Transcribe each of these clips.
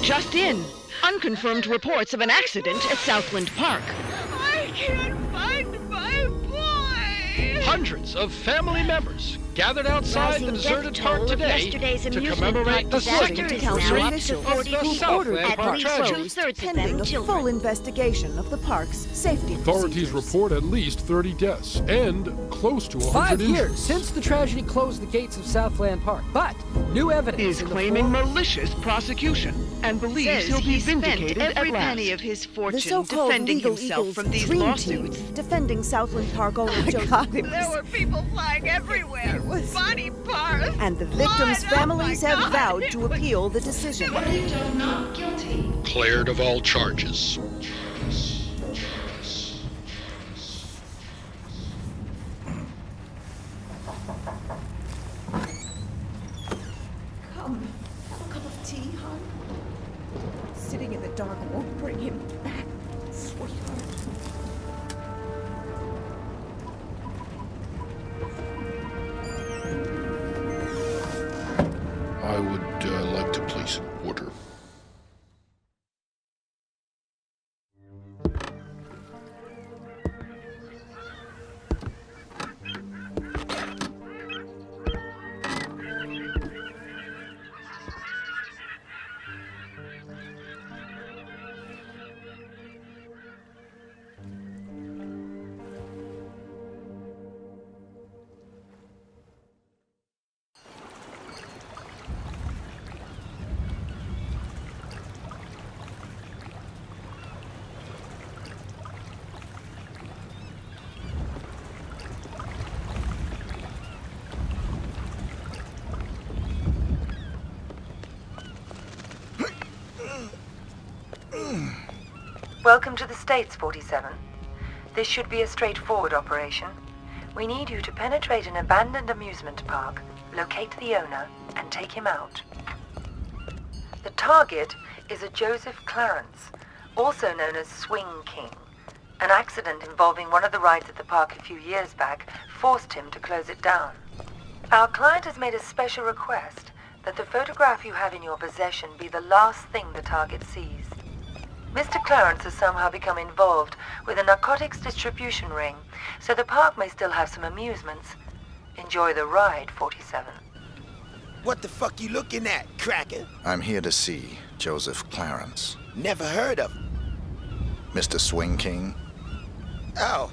Just in. Unconfirmed reports of an accident at Southland Park. I can't find my boy! Hundreds of family members gathered outside the deserted park today to commemorate the second anniversary of the Southland Park tragedy. Pending a full investigation of the park's safety Authorities report at least 30 deaths and close to 100 5 injuries. years since the tragedy closed the gates of Southland Park, but new evidence Is in the claiming form... malicious prosecution and believes he'll be vindicated every at last. penny of his The fortune so-called defending Legal himself Eagles from these dream lawsuits. team defending Southland Park owner Joseph. There were people flying everywhere. Body parts. And the victims' blood. families Oh my have God. vowed to appeal the decision. Not guilty. Cleared of all charges. Come, have a cup of tea, hon. Sitting in the dark won't bring him back, sweetheart. I would like to place an order. Welcome to the States, 47. This should be a straightforward operation. We need you to penetrate an abandoned amusement park, locate the owner, and take him out. The target is a Joseph Clarence, also known as Swing King. An accident involving one of the rides at the park a few years back forced him to close it down. Our client has made a special request that the photograph you have in your possession be the last thing the target sees. Mr. Clarence has somehow become involved with a narcotics distribution ring, so the park may still have some amusements. Enjoy the ride, 47. What the fuck you looking at, cracker? I'm here to see Joseph Clarence. Never heard of him. Mr. Swing King? Oh,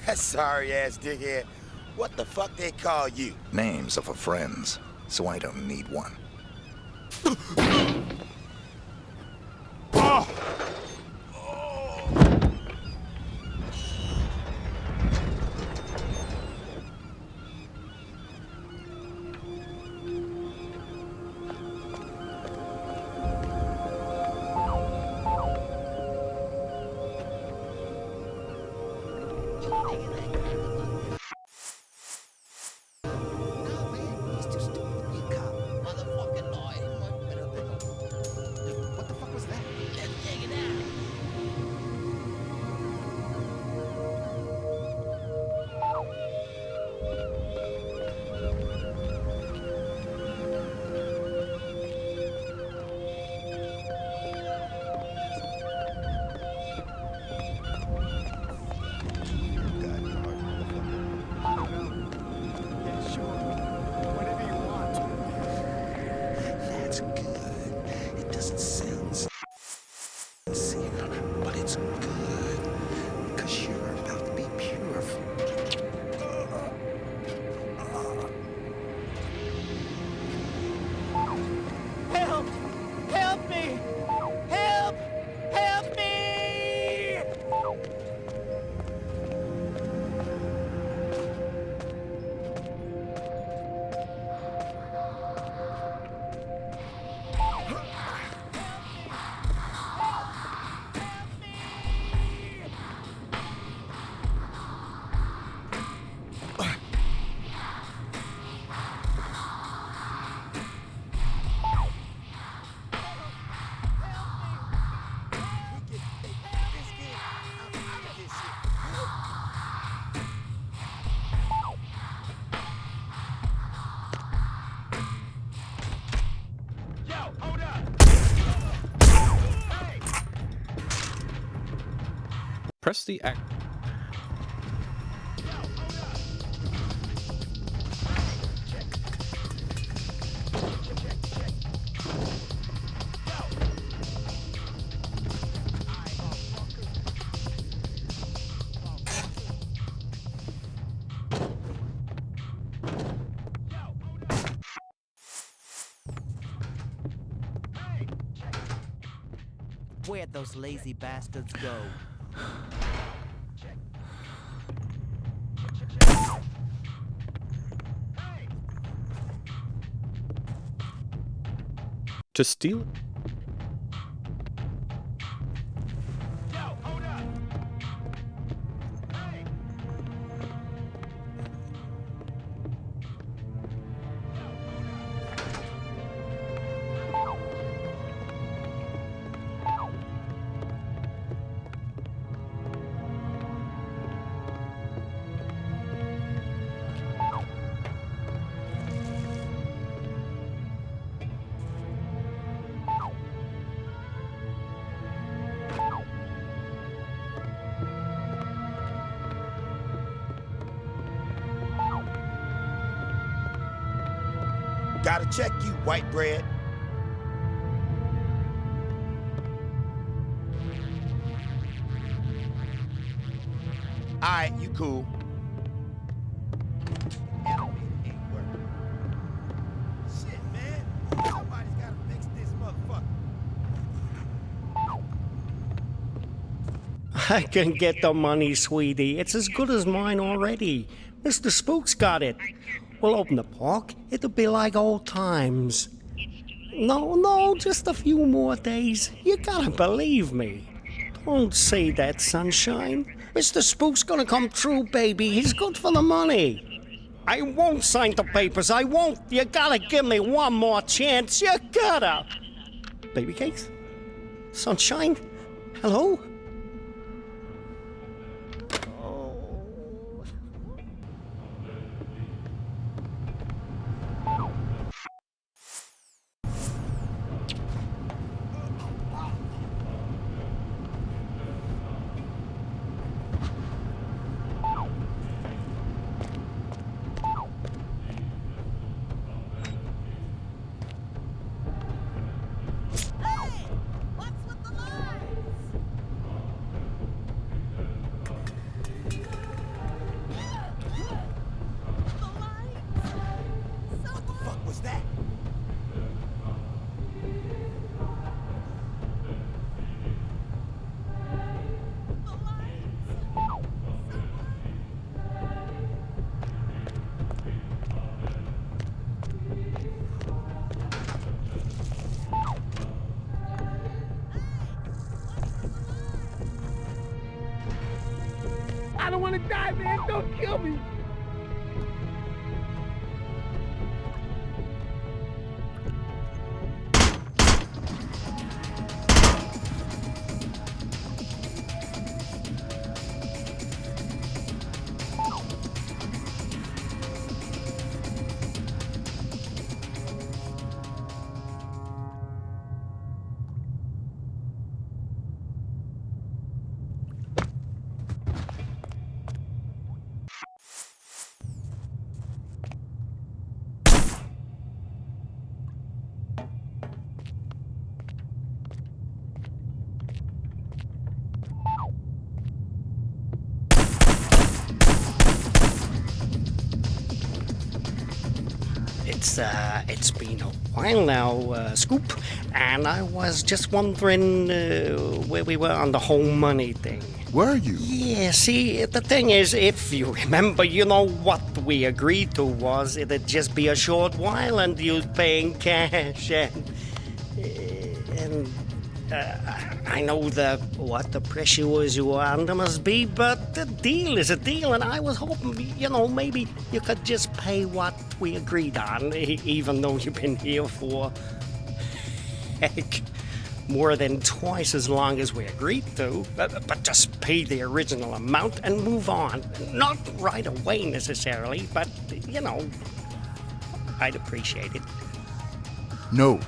that sorry-ass dickhead. What the fuck they call you? Names are for friends, so I don't need one. Press the X. Where'd those lazy bastards go? To steal? Gotta check you, white bread. Alright, you cool. Ain't working. Shit, man. Somebody's gotta fix this motherfucker. I can get the money, sweetie. It's as good as mine already. Mr. Spook's got it. We'll open the park. It'll be like old times. No, just a few more days. You gotta believe me. Don't say that, sunshine. Mr. Spook's gonna come true, baby. He's good for the money. I won't sign the papers. I won't. You gotta give me one more chance. You gotta. Baby cakes? Sunshine? Hello? I don't want to die, man. Don't kill me. It's been a while now, Scoop, and I was just wondering where we were on the whole money thing. Were you? Yeah, see, the thing is, if you remember, you know what we agreed to was it'd just be a short while and you'd pay in cash, and I know what the pressures you were under must be, but the deal is a deal, and I was hoping, maybe you could just pay what we agreed on, even though you've been here for, heck, more than twice as long as we agreed to, but just pay the original amount and move on. Not right away necessarily, but, I'd appreciate it. No.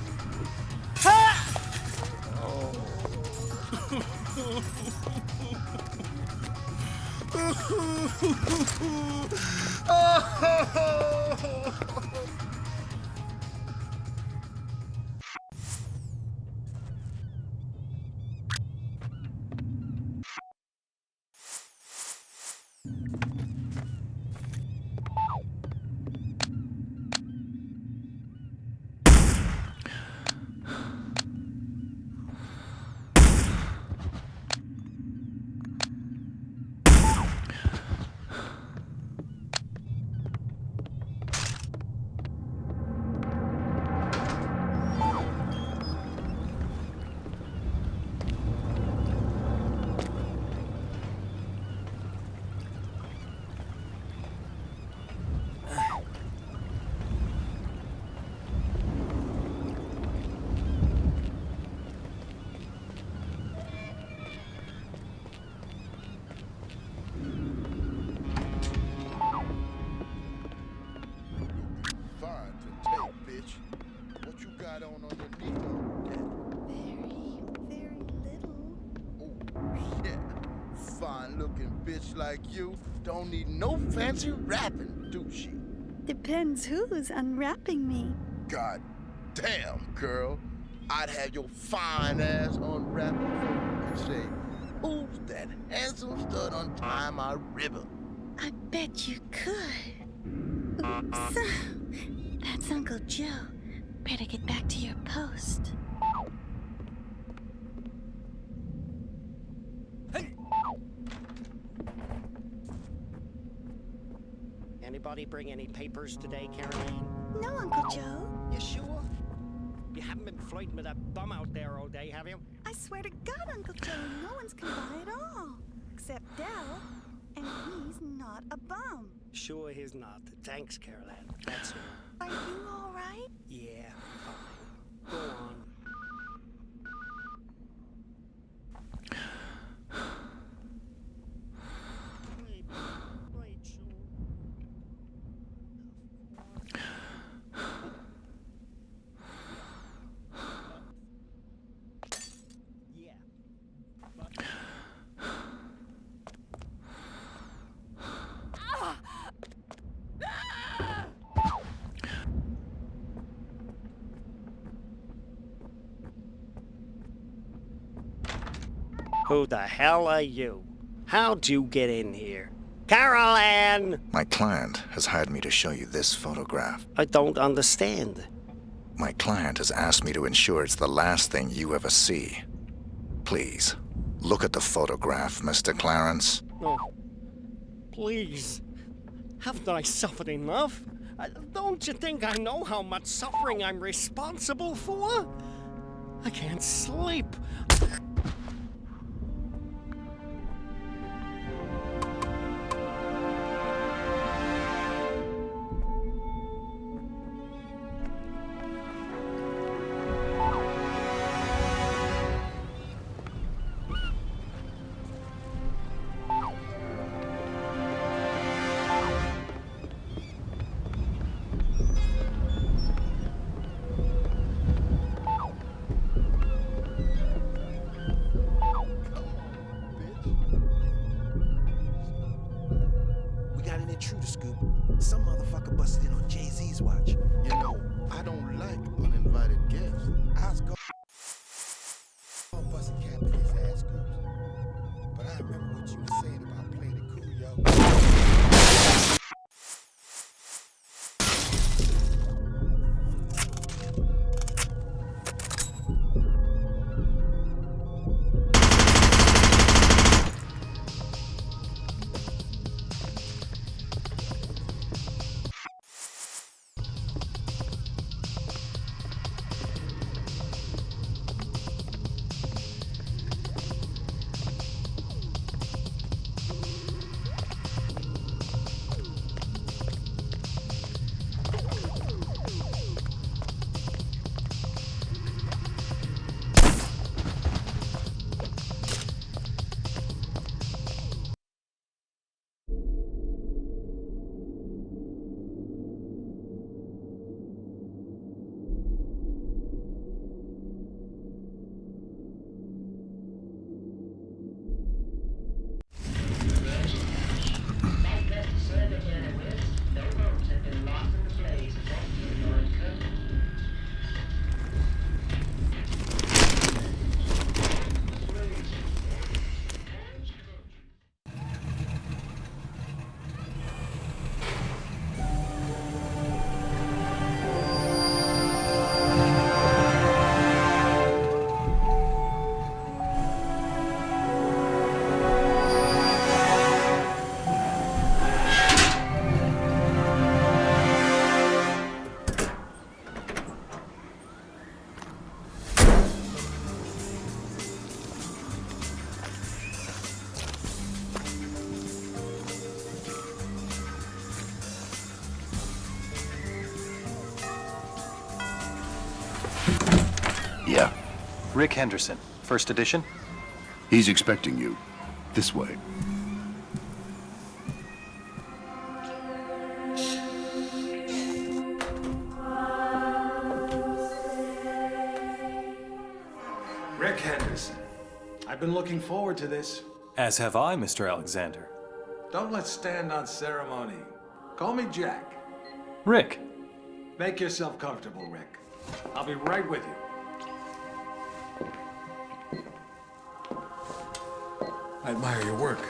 Bitch like you don't need no fancy rapping, do she? Depends who's unwrapping me. God damn, girl. I'd have your fine ass unwrapping and say, who's that handsome stud untying my ribbon? I bet you could. Oops. That's Uncle Joe. Better get back to your post. Anybody bring any papers today, Caroline? No, Uncle Joe. You sure? You haven't been flirting with that bum out there all day, have you? I swear to God, Uncle Joe, no one's come by at all. Except Dell. And he's not a bum. Sure he's not. Thanks, Caroline. That's all. Are you all right? Yeah, fine. Go on. Who the hell are you? How'd you get in here? Caroline! My client has hired me to show you this photograph. I don't understand. My client has asked me to ensure it's the last thing you ever see. Please, look at the photograph, Mr. Clarence. No. Please. Haven't I suffered enough? Don't you think I know how much suffering I'm responsible for? I can't sleep. Intruder scoop. Some motherfucker busted in on Jay-Z's watch. You know, I don't like uninvited guests. I was gonna bust a cap in his ass scoops. But I remember what you were saying about playing it cool, yo. Rick Henderson, first edition. He's expecting you. This way. Rick Henderson. I've been looking forward to this. As have I, Mr. Alexander. Don't let's stand on ceremony. Call me Jack. Rick. Make yourself comfortable, Rick. I'll be right with you. I admire your work.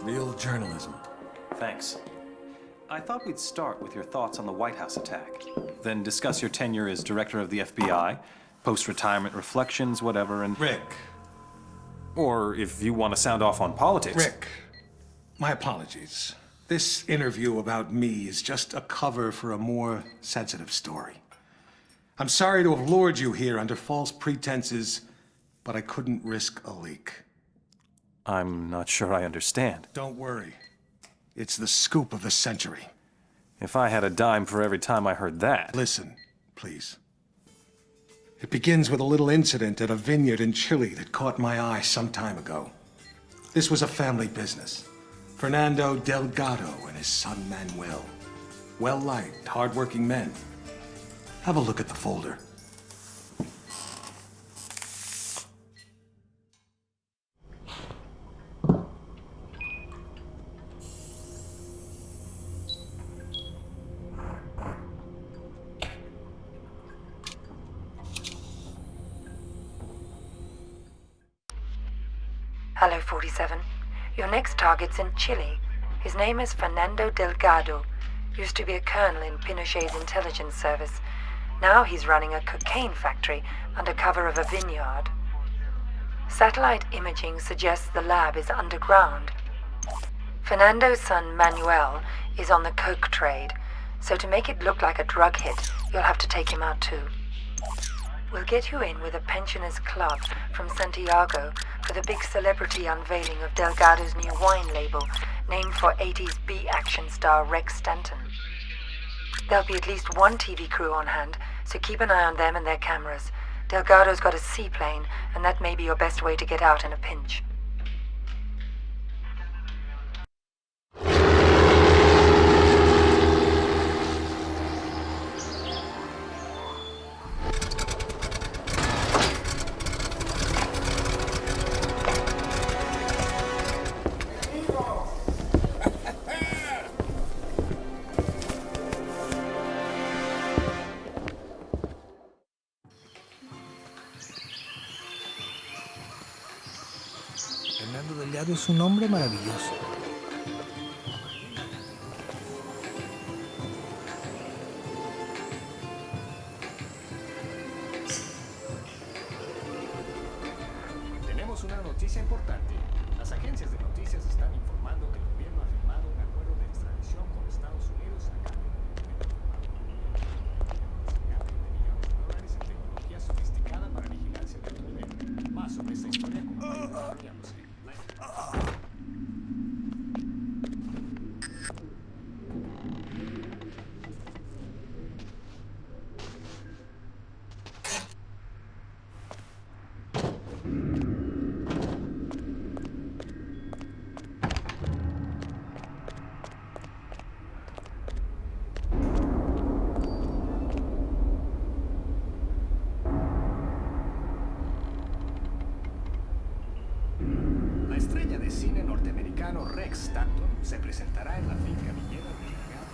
Real journalism. Thanks. I thought we'd start with your thoughts on the White House attack, then discuss your tenure as director of the FBI, post-retirement reflections, whatever, and... Rick. Or if you want to sound off on politics. Rick, my apologies. This interview about me is just a cover for a more sensitive story. I'm sorry to have lured you here under false pretenses, but I couldn't risk a leak. I'm not sure I understand. Don't worry. It's the scoop of the century. If I had a dime for every time I heard that... Listen, please. It begins with a little incident at a vineyard in Chile that caught my eye some time ago. This was a family business. Fernando Delgado and his son Manuel. Well-liked, hard-working men. Have a look at the folder. Hello, 47. Your next target's in Chile. His name is Fernando Delgado. Used to be a colonel in Pinochet's intelligence service. Now he's running a cocaine factory under cover of a vineyard. Satellite imaging suggests the lab is underground. Fernando's son Manuel is on the coke trade, so to make it look like a drug hit, you'll have to take him out too. We'll get you in with a pensioners club from Santiago for the big celebrity unveiling of Delgado's new wine label, named for 80s B-action star Rex Stanton. There'll be at least one TV crew on hand, so keep an eye on them and their cameras. Delgado's got a seaplane, and that may be your best way to get out in a pinch. Fernando Delgado es un hombre maravilloso. Tenemos una noticia importante. Las agencias de noticias están informando que el gobierno ha firmado un acuerdo de extradición con Estados Unidos a cambio de $1 millones en tecnología sofisticada para vigilancia del poder. Más sobre esta historia como desarrollamos. La estrella de cine norteamericano Rex Stanton se presentará en la finca minera de Delgado.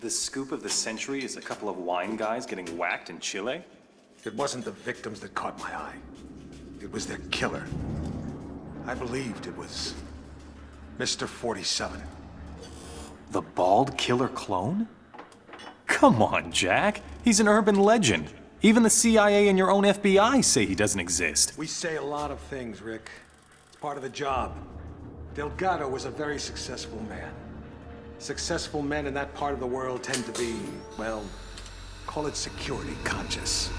the scoop of the century is a couple of wine guys getting whacked in Chile? It wasn't the victims that caught my eye. It was their killer. I believed it was Mr. 47. The bald killer clone? Come on, Jack. He's an urban legend. Even the CIA and your own FBI say he doesn't exist. We say a lot of things, Rick. It's part of the job. Delgado was a very successful man. Successful men in that part of the world tend to be, well, call it security conscious.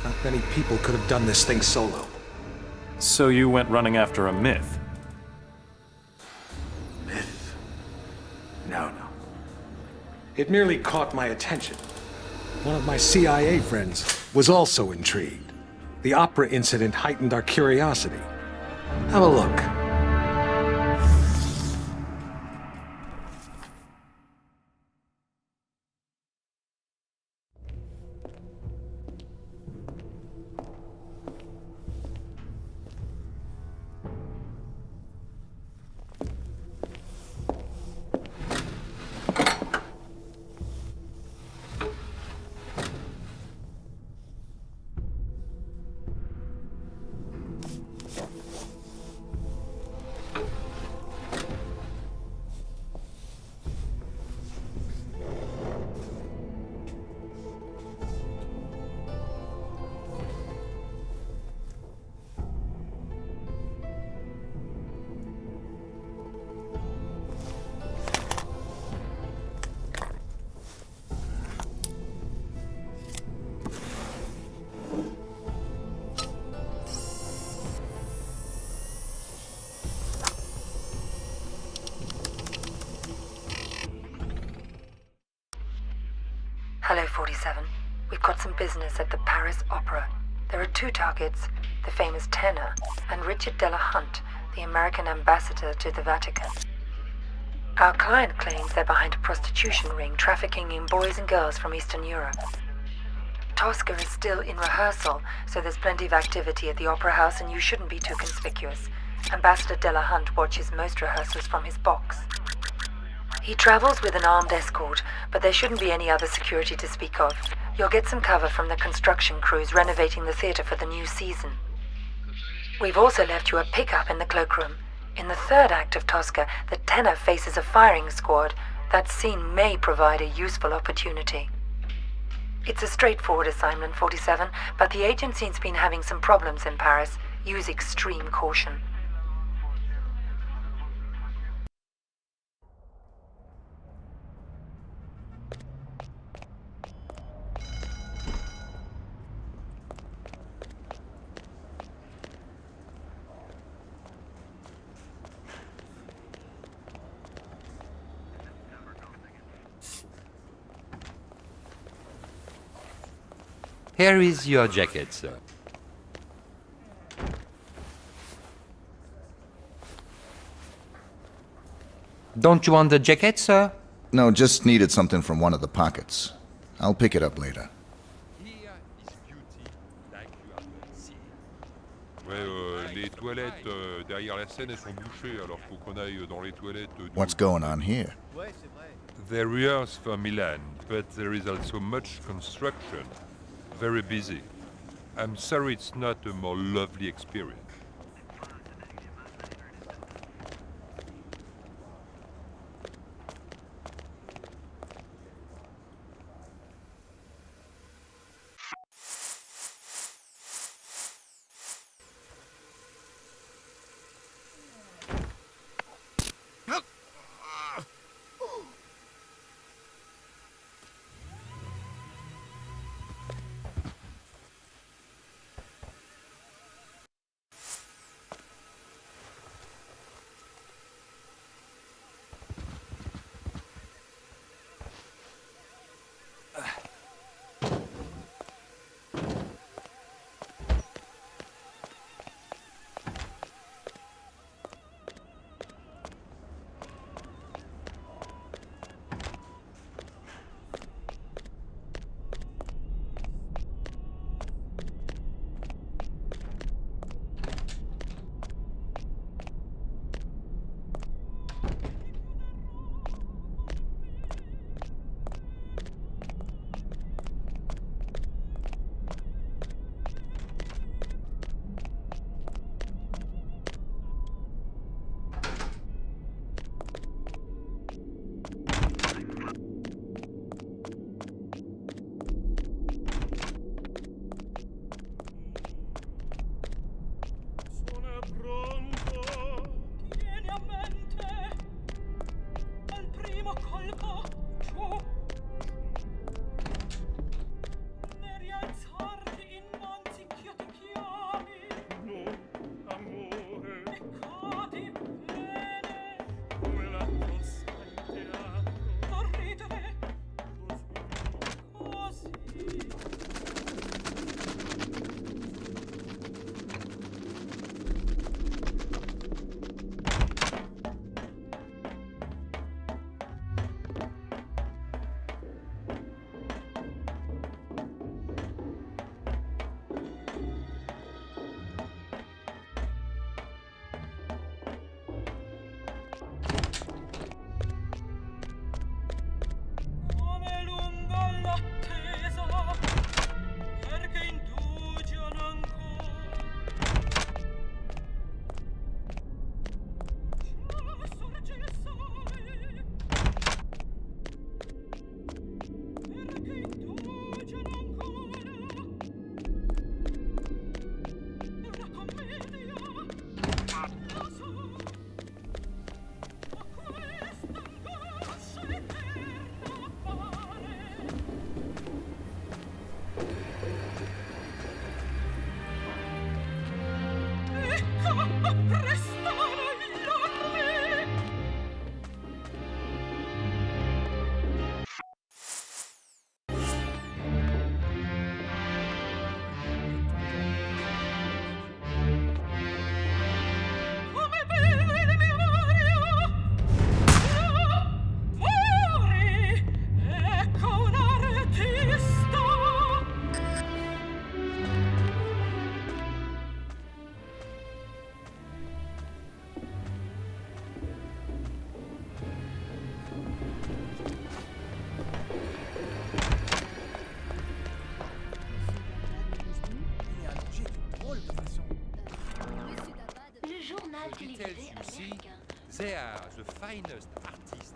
Not many people could have done this thing solo. So you went running after a myth? Myth? No. It merely caught my attention. One of my CIA friends was also intrigued. The opera incident heightened our curiosity. Have a look. Hello, 47. We've got some business at the Paris Opera. There are two targets, the famous tenor and Richard Delahunt, the American ambassador to the Vatican. Our client claims they're behind a prostitution ring trafficking in boys and girls from Eastern Europe. Tosca is still in rehearsal, so there's plenty of activity at the Opera House and you shouldn't be too conspicuous. Ambassador Delahunt watches most rehearsals from his box. He travels with an armed escort, but there shouldn't be any other security to speak of. You'll get some cover from the construction crews renovating the theater for the new season. We've also left you a pickup in the cloakroom. In the third act of Tosca, the tenor faces a firing squad. That scene may provide a useful opportunity. It's a straightforward assignment, 47, but the agency's been having some problems in Paris. Use extreme caution. Here is your jacket, sir. Don't you want the jacket, sir? No, just needed something from one of the pockets. I'll pick it up later. Les toilettes derrière la scène, elles sont bouchées, alors faut qu'on aille dans les toilettes. What's going on here? They rehearse for Milan, but there is also much construction. Very busy. I'm sorry it's not a more lovely experience. details you see, they are the finest artists.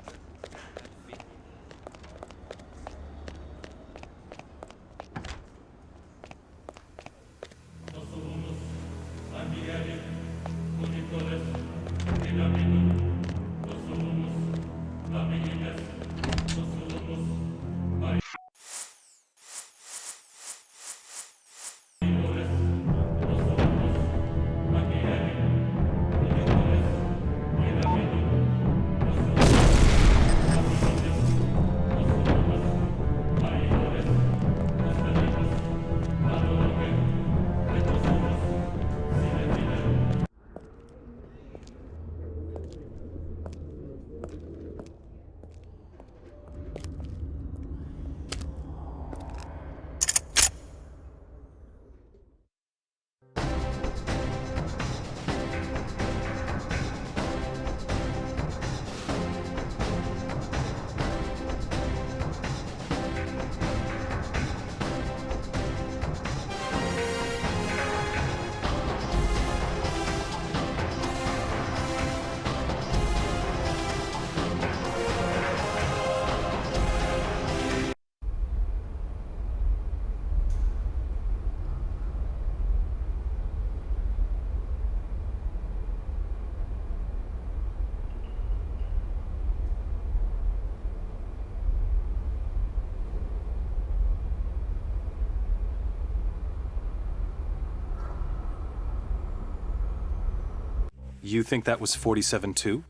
You think that was 47 too?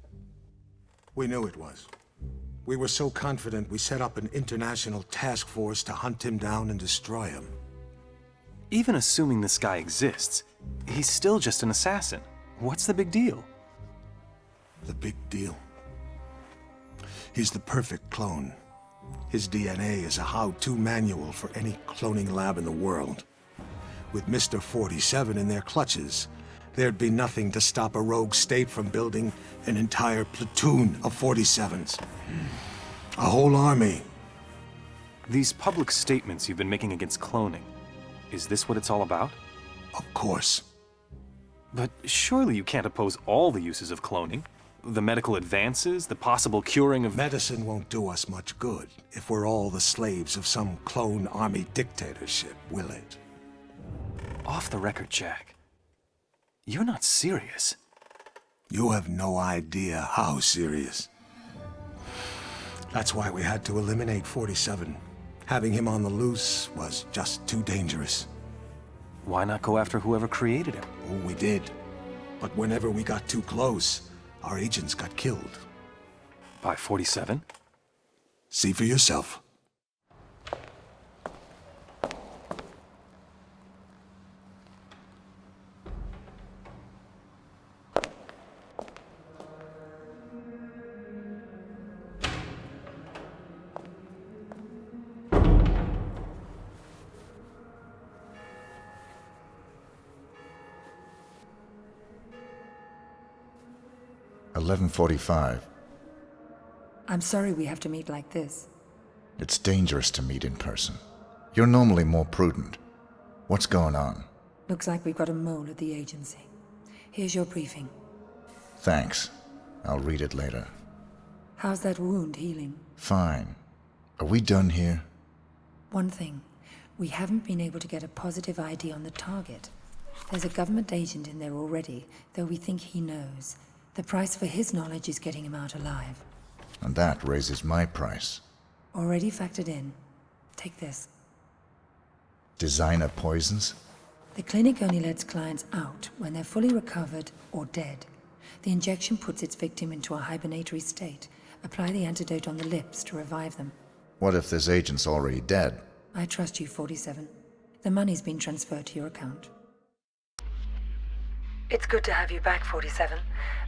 We knew it was. We were so confident we set up an international task force to hunt him down and destroy him. Even assuming this guy exists, he's still just an assassin. What's the big deal? The big deal? He's the perfect clone. His DNA is a how-to manual for any cloning lab in the world. With Mr. 47 in their clutches, there'd be nothing to stop a rogue state from building an entire platoon of 47s. A whole army. These public statements you've been making against cloning, is this what it's all about? Of course. But surely you can't oppose all the uses of cloning? The medical advances, the possible curing of... Medicine won't do us much good if we're all the slaves of some clone army dictatorship, will it? Off the record, Jack. You're not serious. You have no idea how serious. That's why we had to eliminate 47. Having him on the loose was just too dangerous. Why not go after whoever created him? Oh, we did. But whenever we got too close, our agents got killed. By 47? See for yourself. $11:45. I'm sorry we have to meet like this. It's dangerous to meet in person. You're normally more prudent. What's going on? Looks like we've got a mole at the agency. Here's your briefing. Thanks. I'll read it later. How's that wound healing? Fine. Are we done here? One thing. We haven't been able to get a positive ID on the target. There's a government agent in there already, though we think he knows. The price for his knowledge is getting him out alive. And that raises my price. Already factored in. Take this. Designer poisons? The clinic only lets clients out when they're fully recovered or dead. The injection puts its victim into a hibernatory state. Apply the antidote on the lips to revive them. What if this agent's already dead? I trust you, 47. The money's been transferred to your account. It's good to have you back, 47.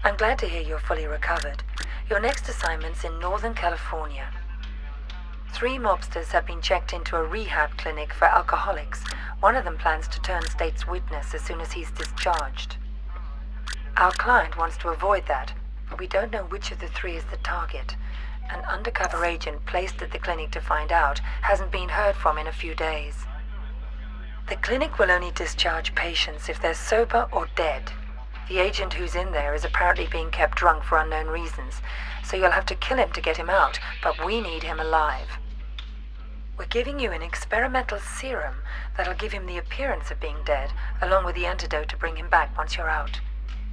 I'm glad to hear you're fully recovered. Your next assignment's in Northern California. 3 mobsters have been checked into a rehab clinic for alcoholics. One of them plans to turn state's witness as soon as he's discharged. Our client wants to avoid that, but we don't know which of the 3 is the target. An undercover agent placed at the clinic to find out hasn't been heard from in a few days. The clinic will only discharge patients if they're sober or dead. The agent who's in there is apparently being kept drunk for unknown reasons, so you'll have to kill him to get him out, but we need him alive. We're giving you an experimental serum that'll give him the appearance of being dead, along with the antidote to bring him back once you're out.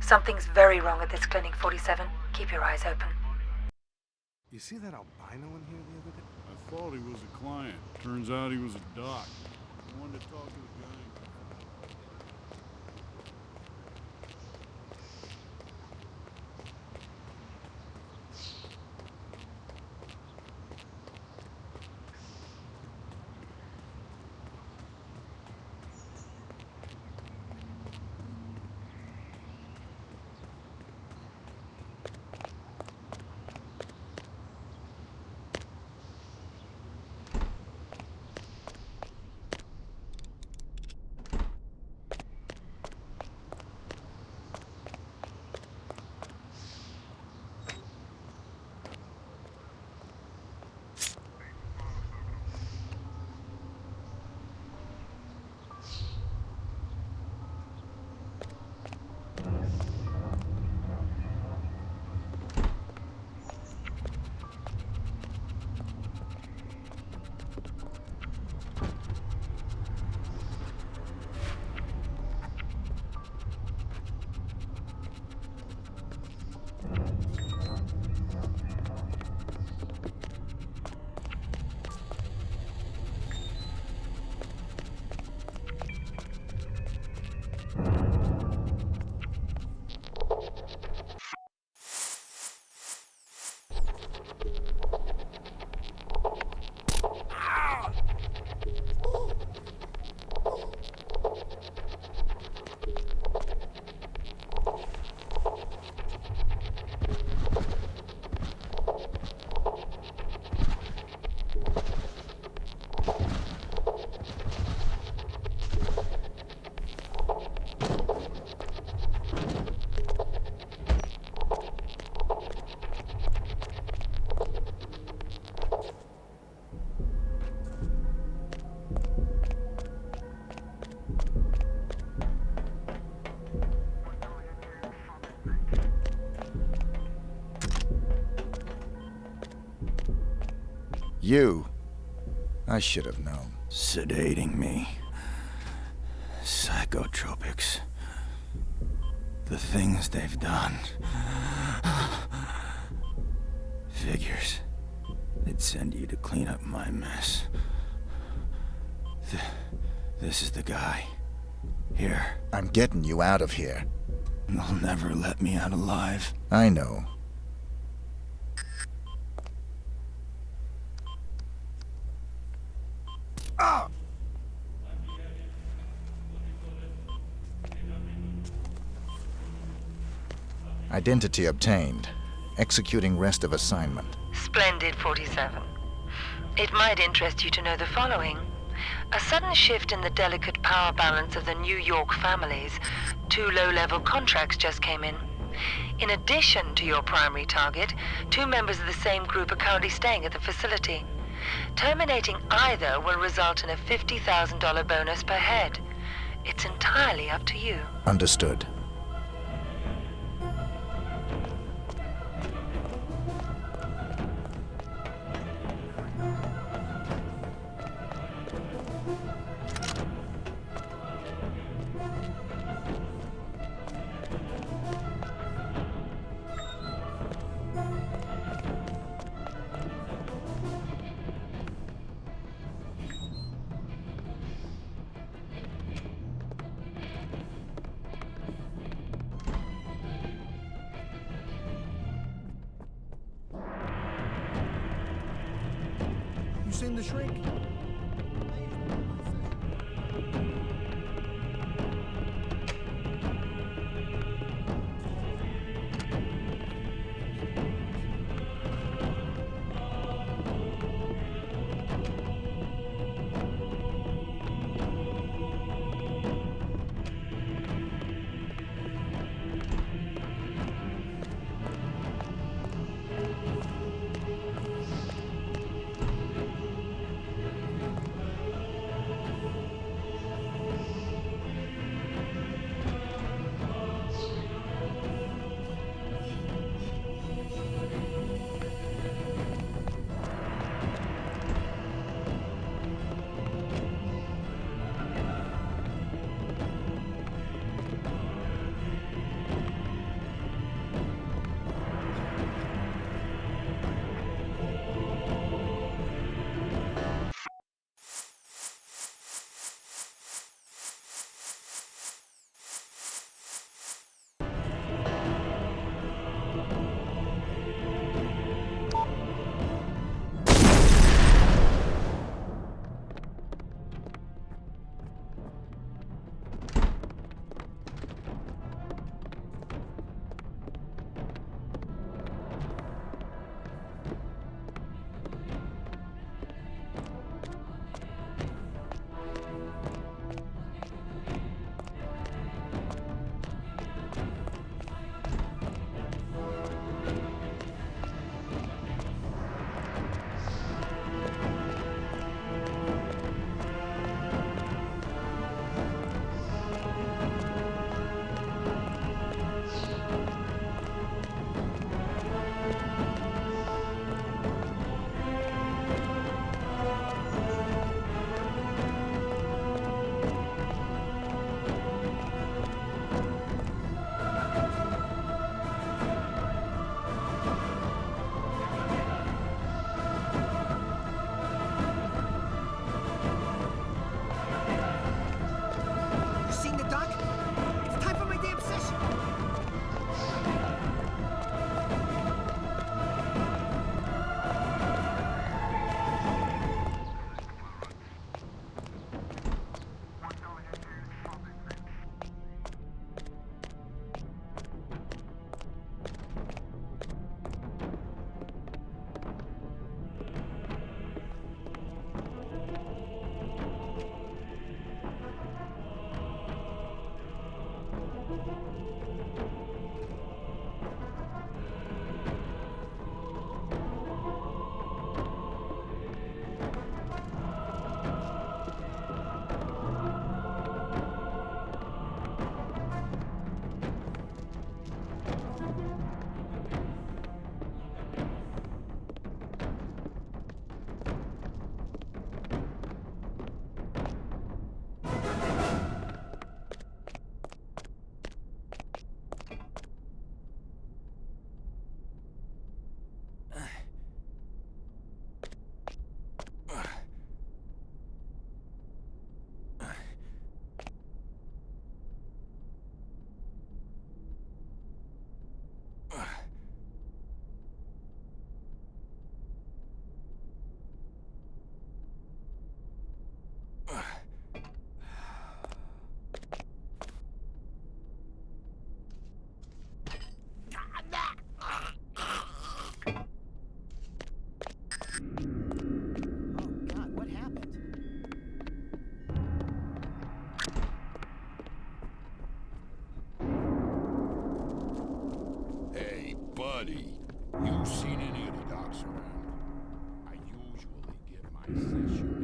Something's very wrong at this clinic, 47. Keep your eyes open. You see that albino in here the other day? I thought he was a client. Turns out he was a doc. I wanted to talk to the guy. You. I should have known. Sedating me. Psychotropics. The things they've done. Figures. They'd send you to clean up my mess. This is the guy. Here. I'm getting you out of here. They'll never let me out alive. I know. Identity obtained. Executing rest of assignment. Splendid, 47. It might interest you to know the following. A sudden shift in the delicate power balance of the New York families. 2 low-level contracts just came in. In addition to your primary target, 2 members of the same group are currently staying at the facility. Terminating either will result in a $50,000 bonus per head. It's entirely up to you. Understood. You seen the shrink? buddy, you seen any of the docs around? I usually get my session.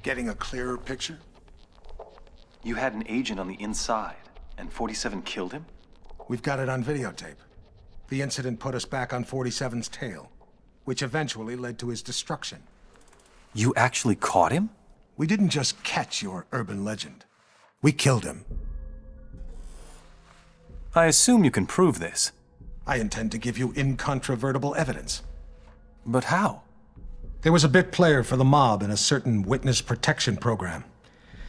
Getting a clearer picture? You had an agent on the inside, and 47 killed him? We've got it on videotape. The incident put us back on 47's tail, which eventually led to his destruction. You actually caught him? We didn't just catch your urban legend. We killed him. I assume you can prove this. I intend to give you incontrovertible evidence. But how? There was a bit player for the mob in a certain witness protection program.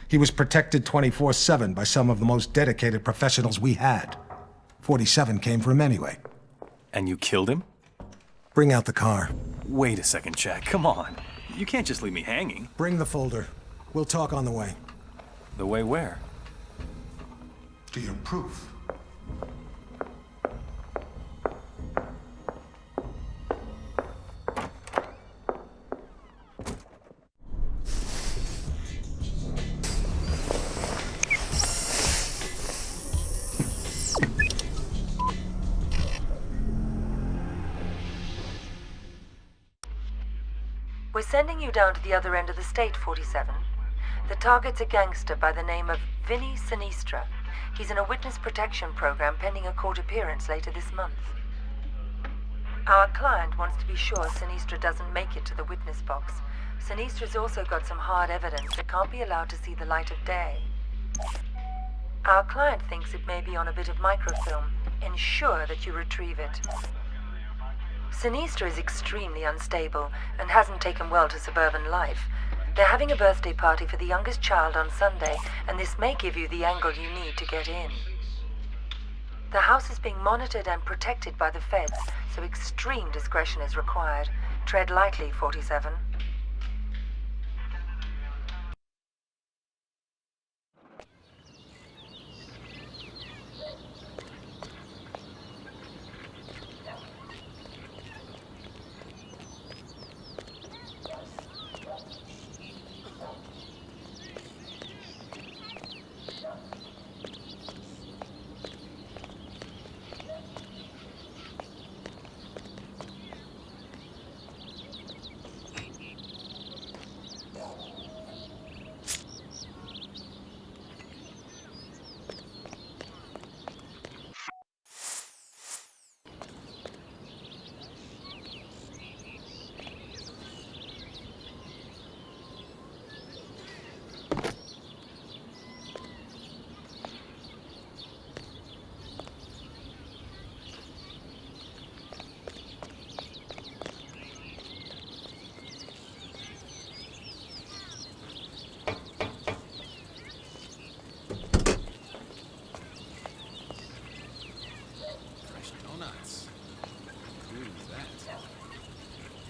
He was protected 24/7 by some of the most dedicated professionals we had. 47 came for him anyway. And you killed him? Bring out the car. Wait a second, Jack. Come on. You can't just leave me hanging. Bring the folder. We'll talk on the way. The way where? To your proof. We're sending you down to the other end of the state, 47. The target's a gangster by the name of Vinny Sinistra. He's in a witness protection program pending a court appearance later this month. Our client wants to be sure Sinistra doesn't make it to the witness box. Sinistra's also got some hard evidence that can't be allowed to see the light of day. Our client thinks it may be on a bit of microfilm. Ensure that you retrieve it. Sinistra is extremely unstable and hasn't taken well to suburban life. They're having a birthday party for the youngest child on Sunday, and this may give you the angle you need to get in. The house is being monitored and protected by the feds, so extreme discretion is required. Tread lightly, 47.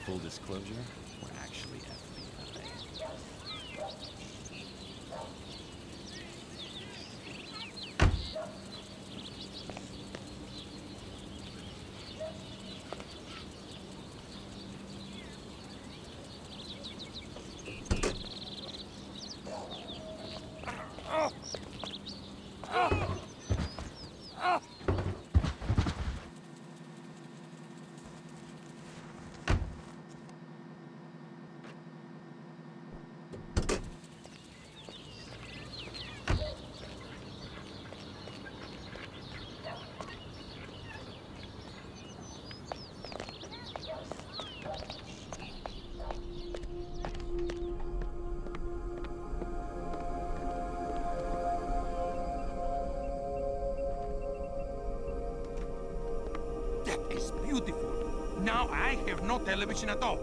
Full disclosure, we're actually FBI. It's beautiful. Now I have no television at all.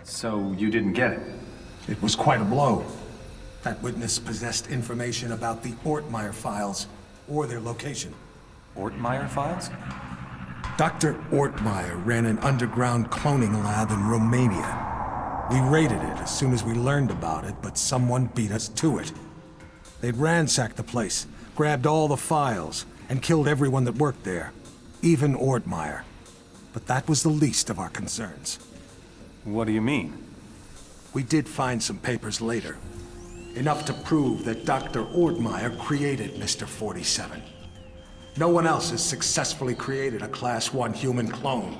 So you didn't get it? It was quite a blow. That witness possessed information about the Ortmeyer files, or their location. Ortmeyer files? Dr. Ortmeyer ran an underground cloning lab in Romania. We raided it as soon as we learned about it, but someone beat us to it. They'd ransacked the place, grabbed all the files, and killed everyone that worked there, even Ortmeyer. But that was the least of our concerns. What do you mean? We did find some papers later. Enough to prove that Dr. Ortmeyer created Mr. 47. No one else has successfully created a Class 1 human clone.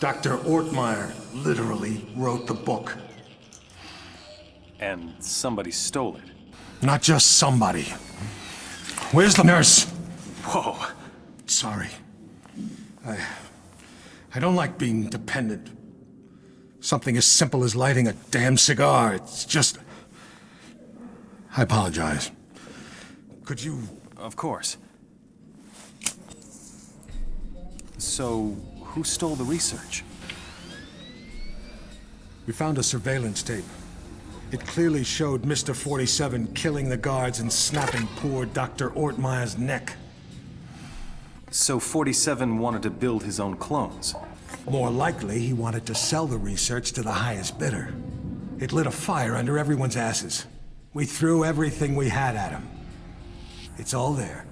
Dr. Ortmeyer literally wrote the book. And somebody stole it. Not just somebody. Where's the nurse? Whoa. Sorry. I don't like being dependent. Something as simple as lighting a damn cigar, it's just... I apologize. Could you... Of course. So, who stole the research? We found a surveillance tape. It clearly showed Mr. 47 killing the guards and snapping poor Dr. Ortmeyer's neck. So 47 wanted to build his own clones? More likely, he wanted to sell the research to the highest bidder. It lit a fire under everyone's asses. We threw everything we had at him. It's all there.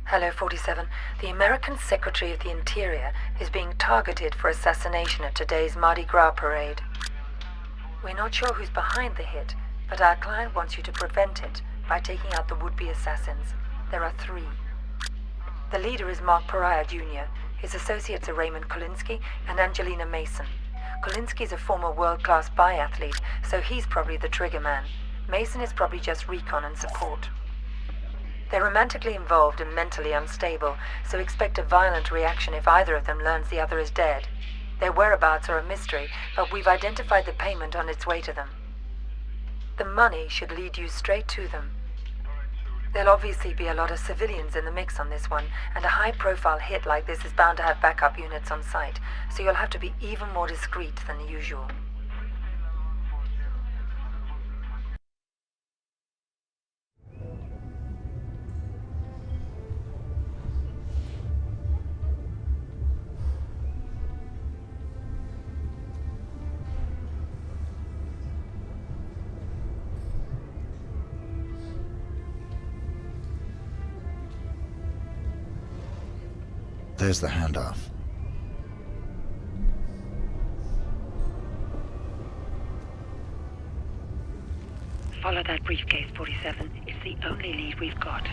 Hello, 47. The American Secretary of the Interior is being targeted for assassination at today's Mardi Gras parade. We're not sure who's behind the hit, but our client wants you to prevent it by taking out the would-be assassins. There are 3. The leader is Mark Pariah Jr. His associates are Raymond Kolinsky and Angelina Mason. Kolinsky's a former world-class biathlete, so he's probably the trigger man. Mason is probably just recon and support. They're romantically involved and mentally unstable, so expect a violent reaction if either of them learns the other is dead. Their whereabouts are a mystery, but we've identified the payment on its way to them. The money should lead you straight to them. There'll obviously be a lot of civilians in the mix on this one, and a high-profile hit like this is bound to have backup units on site, so you'll have to be even more discreet than usual. There's the handoff. Follow that briefcase, 47. It's the only lead we've got.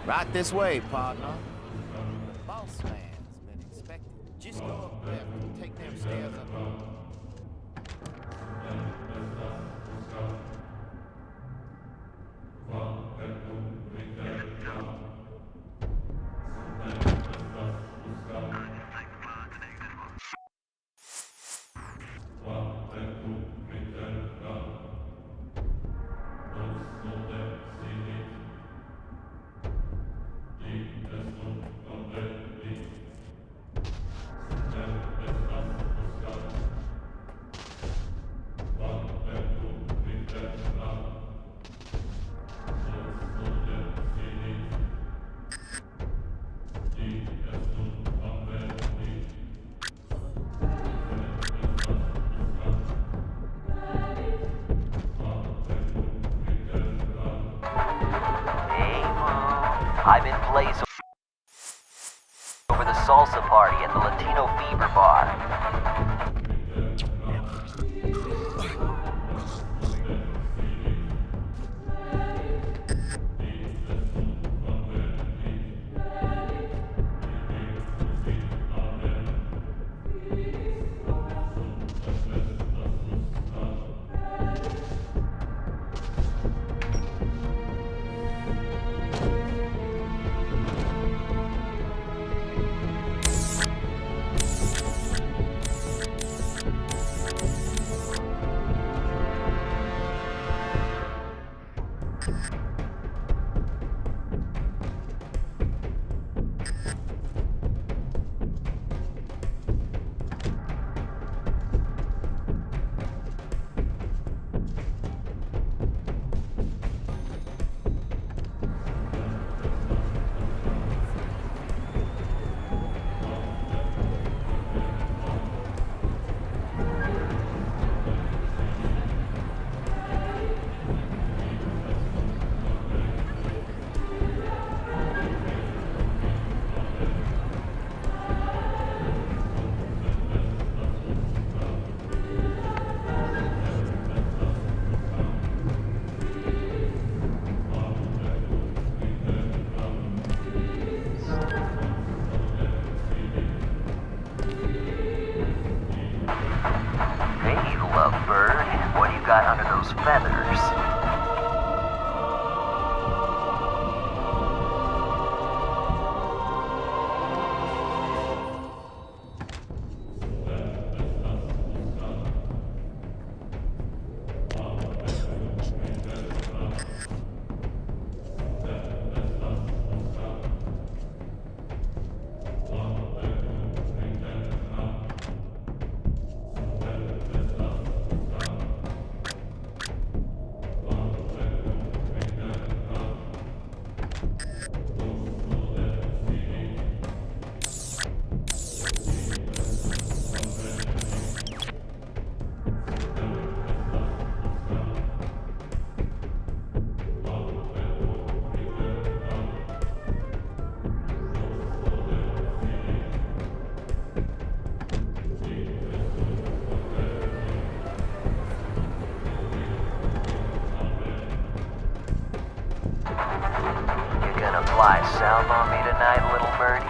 Right this way, partner. The boss man's been expected. Just go up left and take them stairs up. I'm in place over the salsa party at the Latino Fever Bar. Lovebird, what do you got under those feathers? Gonna fly south on me tonight, little birdie?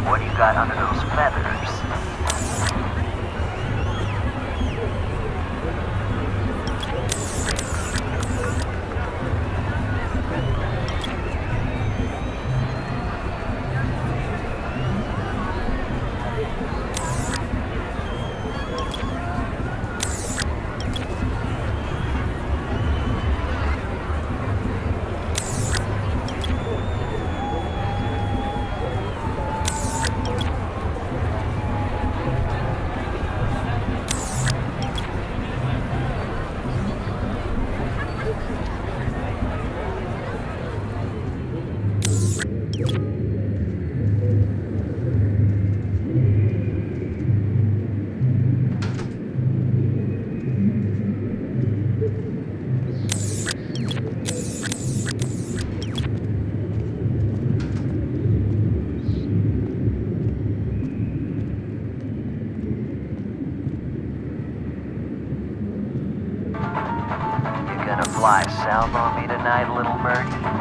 What do you got under those feathers? Fly south on me tonight, little birdie?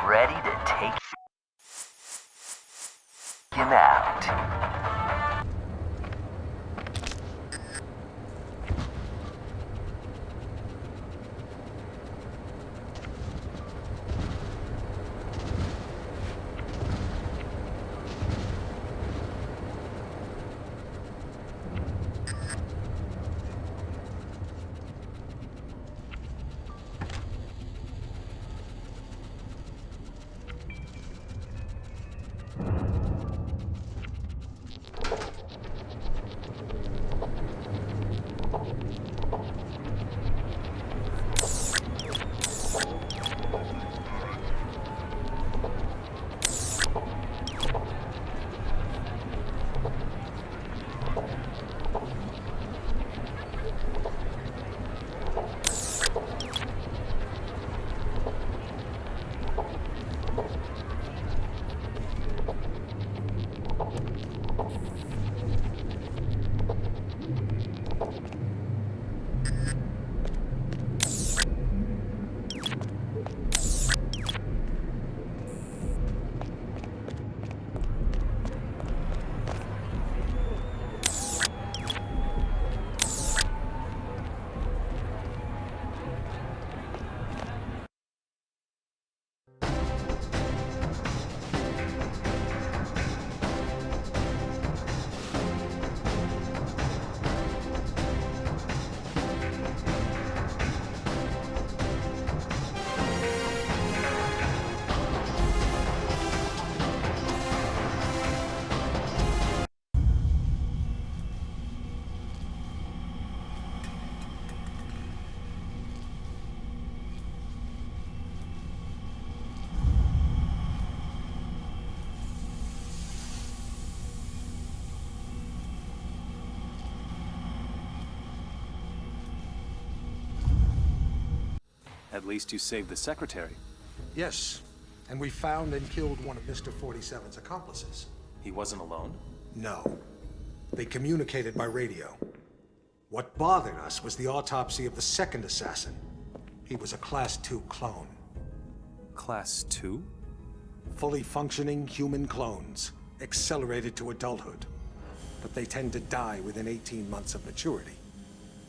Ready to take him out. At least you saved the secretary. Yes, and we found and killed one of Mr. 47's accomplices. He wasn't alone? No. They communicated by radio. What bothered us was the autopsy of the second assassin. He was a Class 2 clone. Class 2? Fully functioning human clones, accelerated to adulthood. But they tend to die within 18 months of maturity.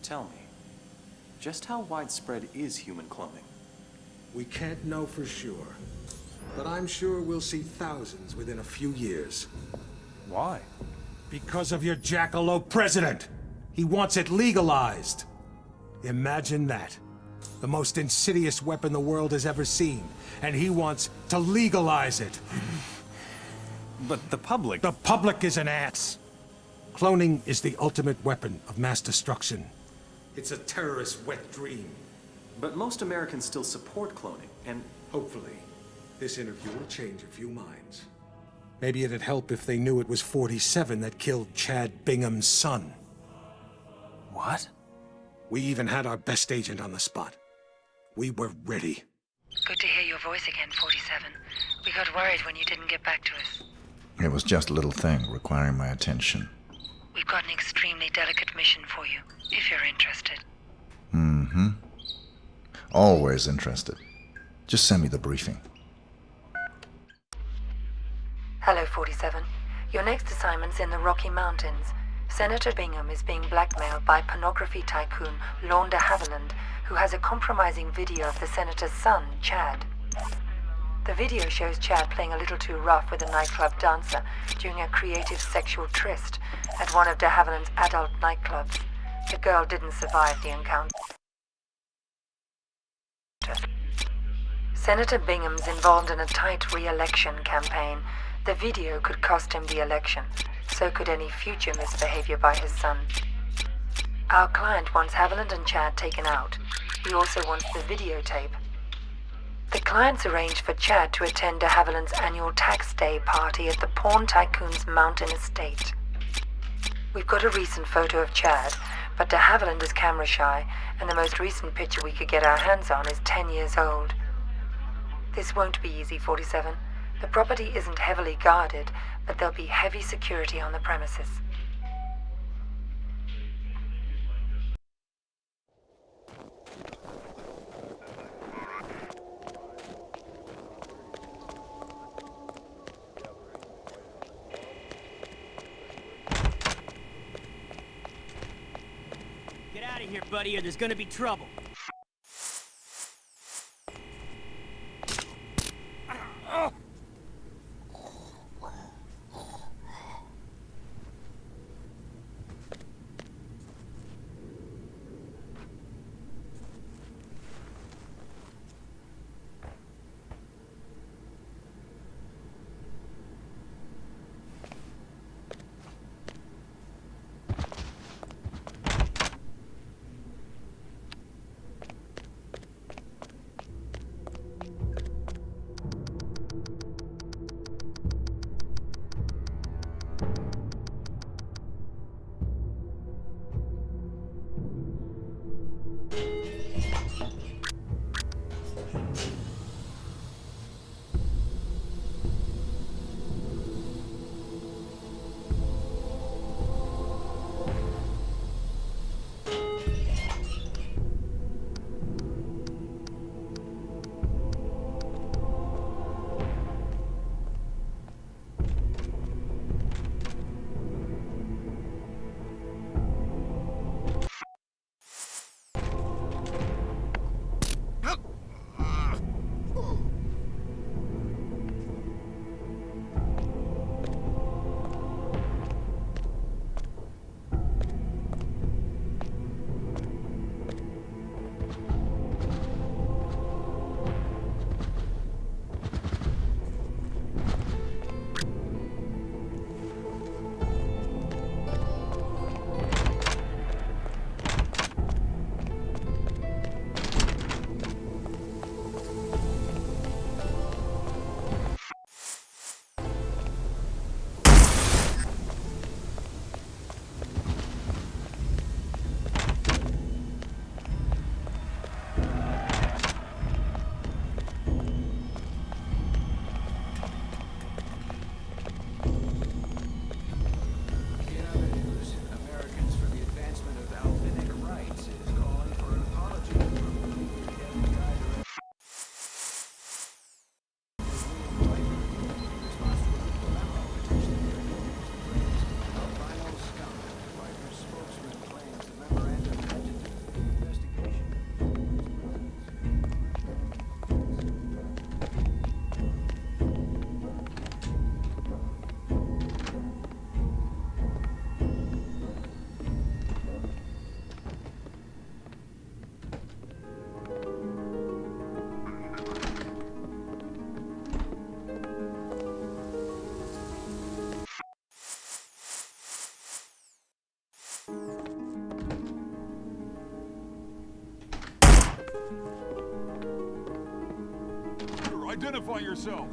Tell me, just how widespread is human cloning? We can't know for sure, but I'm sure we'll see thousands within a few years. Why? Because of your jackalope president! He wants it legalized! Imagine that. The most insidious weapon the world has ever seen, and he wants to legalize it. But the public... The public is an ass. Cloning is the ultimate weapon of mass destruction. It's a terrorist's wet dream. But most Americans still support cloning, and hopefully, this interview will change a few minds. Maybe it'd help if they knew it was 47 that killed Chad Bingham's son. What? We even had our best agent on the spot. We were ready. Good to hear your voice again, 47. We got worried when you didn't get back to us. It was just a little thing requiring my attention. We've got an extremely delicate mission for you, if you're interested. Mm-hmm. Always interested. Just send me the briefing. Hello, 47. Your next assignment's in the Rocky Mountains. Senator Bingham is being blackmailed by pornography tycoon Lorne de Havilland, who has a compromising video of the senator's son, Chad. The video shows Chad playing a little too rough with a nightclub dancer during a creative sexual tryst at one of de Havilland's adult nightclubs. The girl didn't survive the encounter. Senator Bingham's involved in a tight re-election campaign. The video could cost him the election. So could any future misbehavior by his son. Our client wants Haviland and Chad taken out. He also wants the videotape. The client's arranged for Chad to attend de Havilland's annual tax day party at the porn tycoon's mountain estate. We've got a recent photo of Chad, but de Havilland is camera shy, and the most recent picture we could get our hands on is 10 years old. This won't be easy, 47. The property isn't heavily guarded, but there'll be heavy security on the premises. Get out of here, buddy, or there's gonna be trouble. Identify yourself.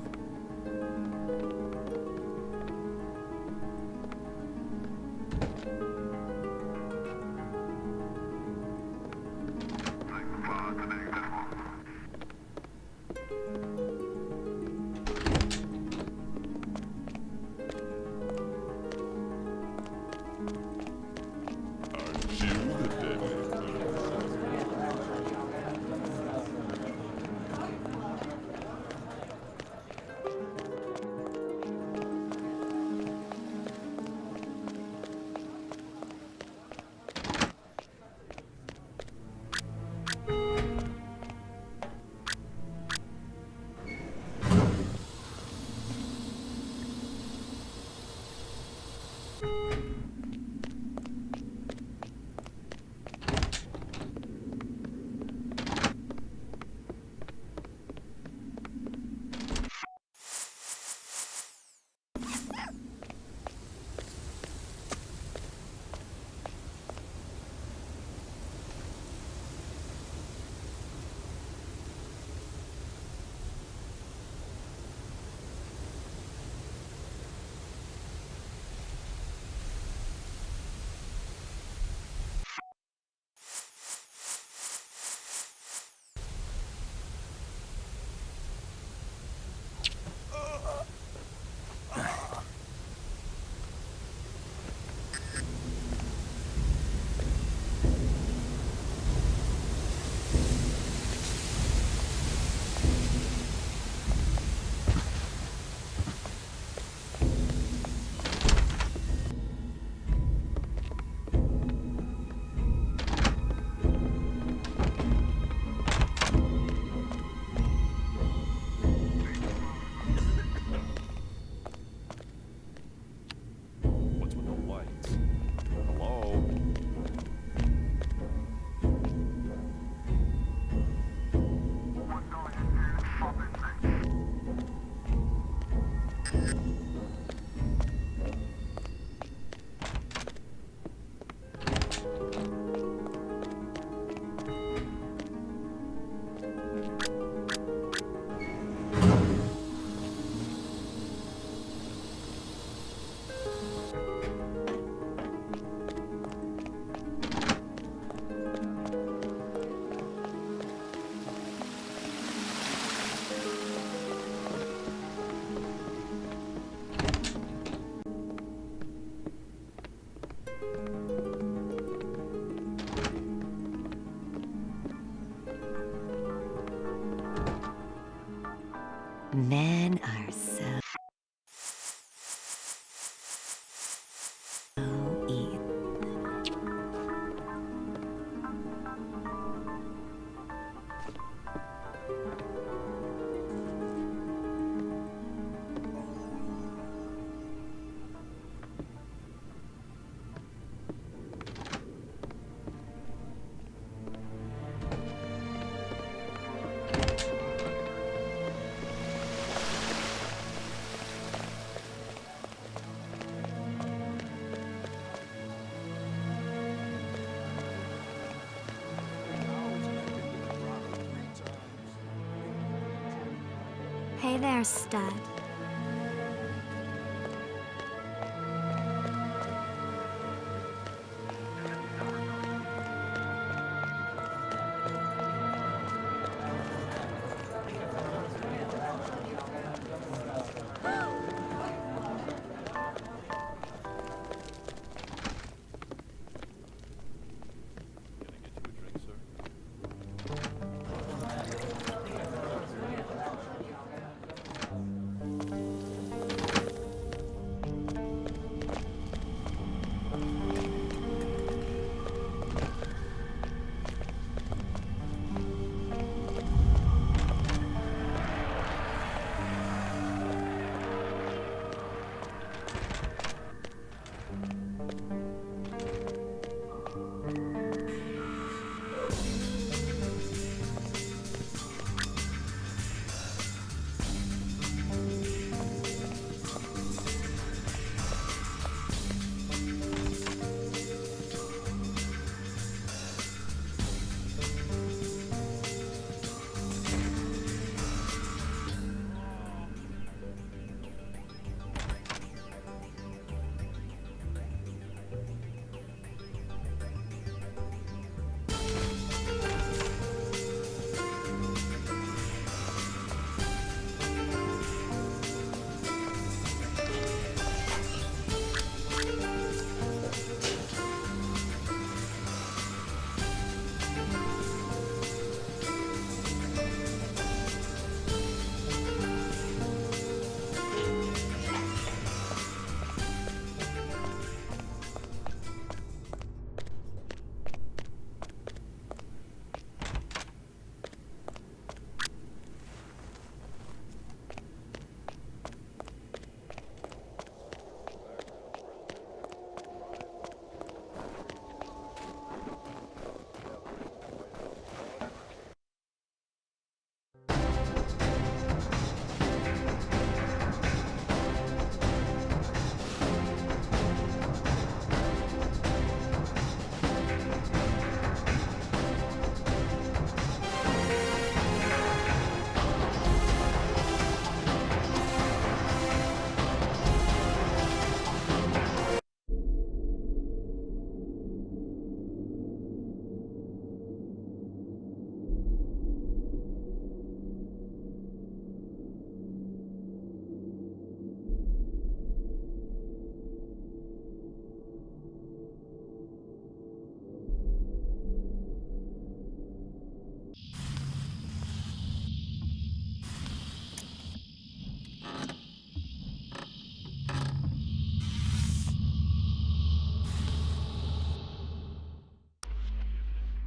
Men are so evil. Hey there, stud.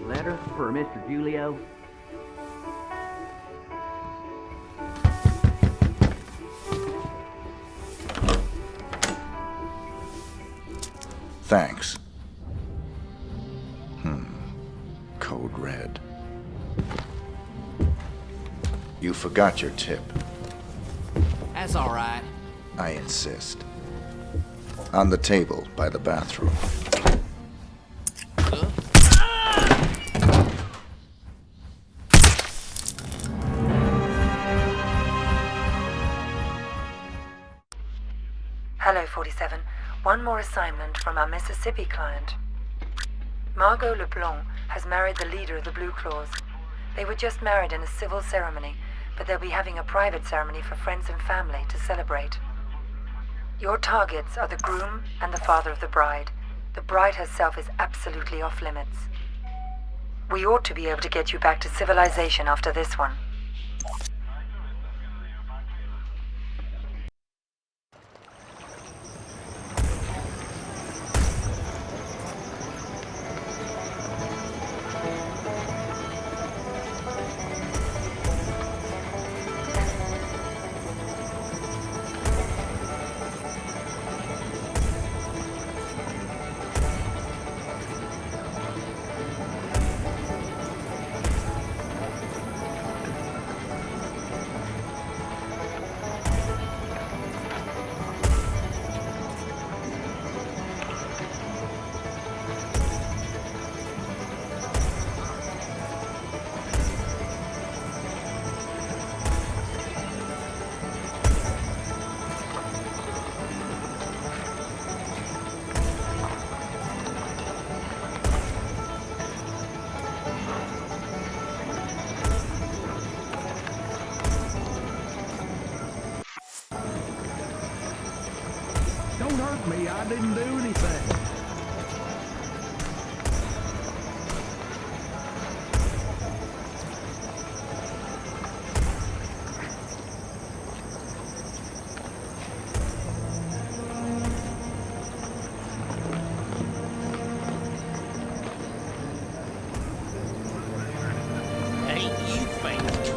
Letter for Mr. Julio. Thanks. Code red. You forgot your tip. That's all right. I insist. On the table by the bathroom. Hello, 47. One more assignment from our Mississippi client. Margot LeBlanc has married the leader of the Blue Claws. They were just married in a civil ceremony, but they'll be having a private ceremony for friends and family to celebrate. Your targets are the groom and the father of the bride. The bride herself is absolutely off limits. We ought to be able to get you back to civilization after this one. Don't hurt me, I didn't do anything. Ain't you fancy?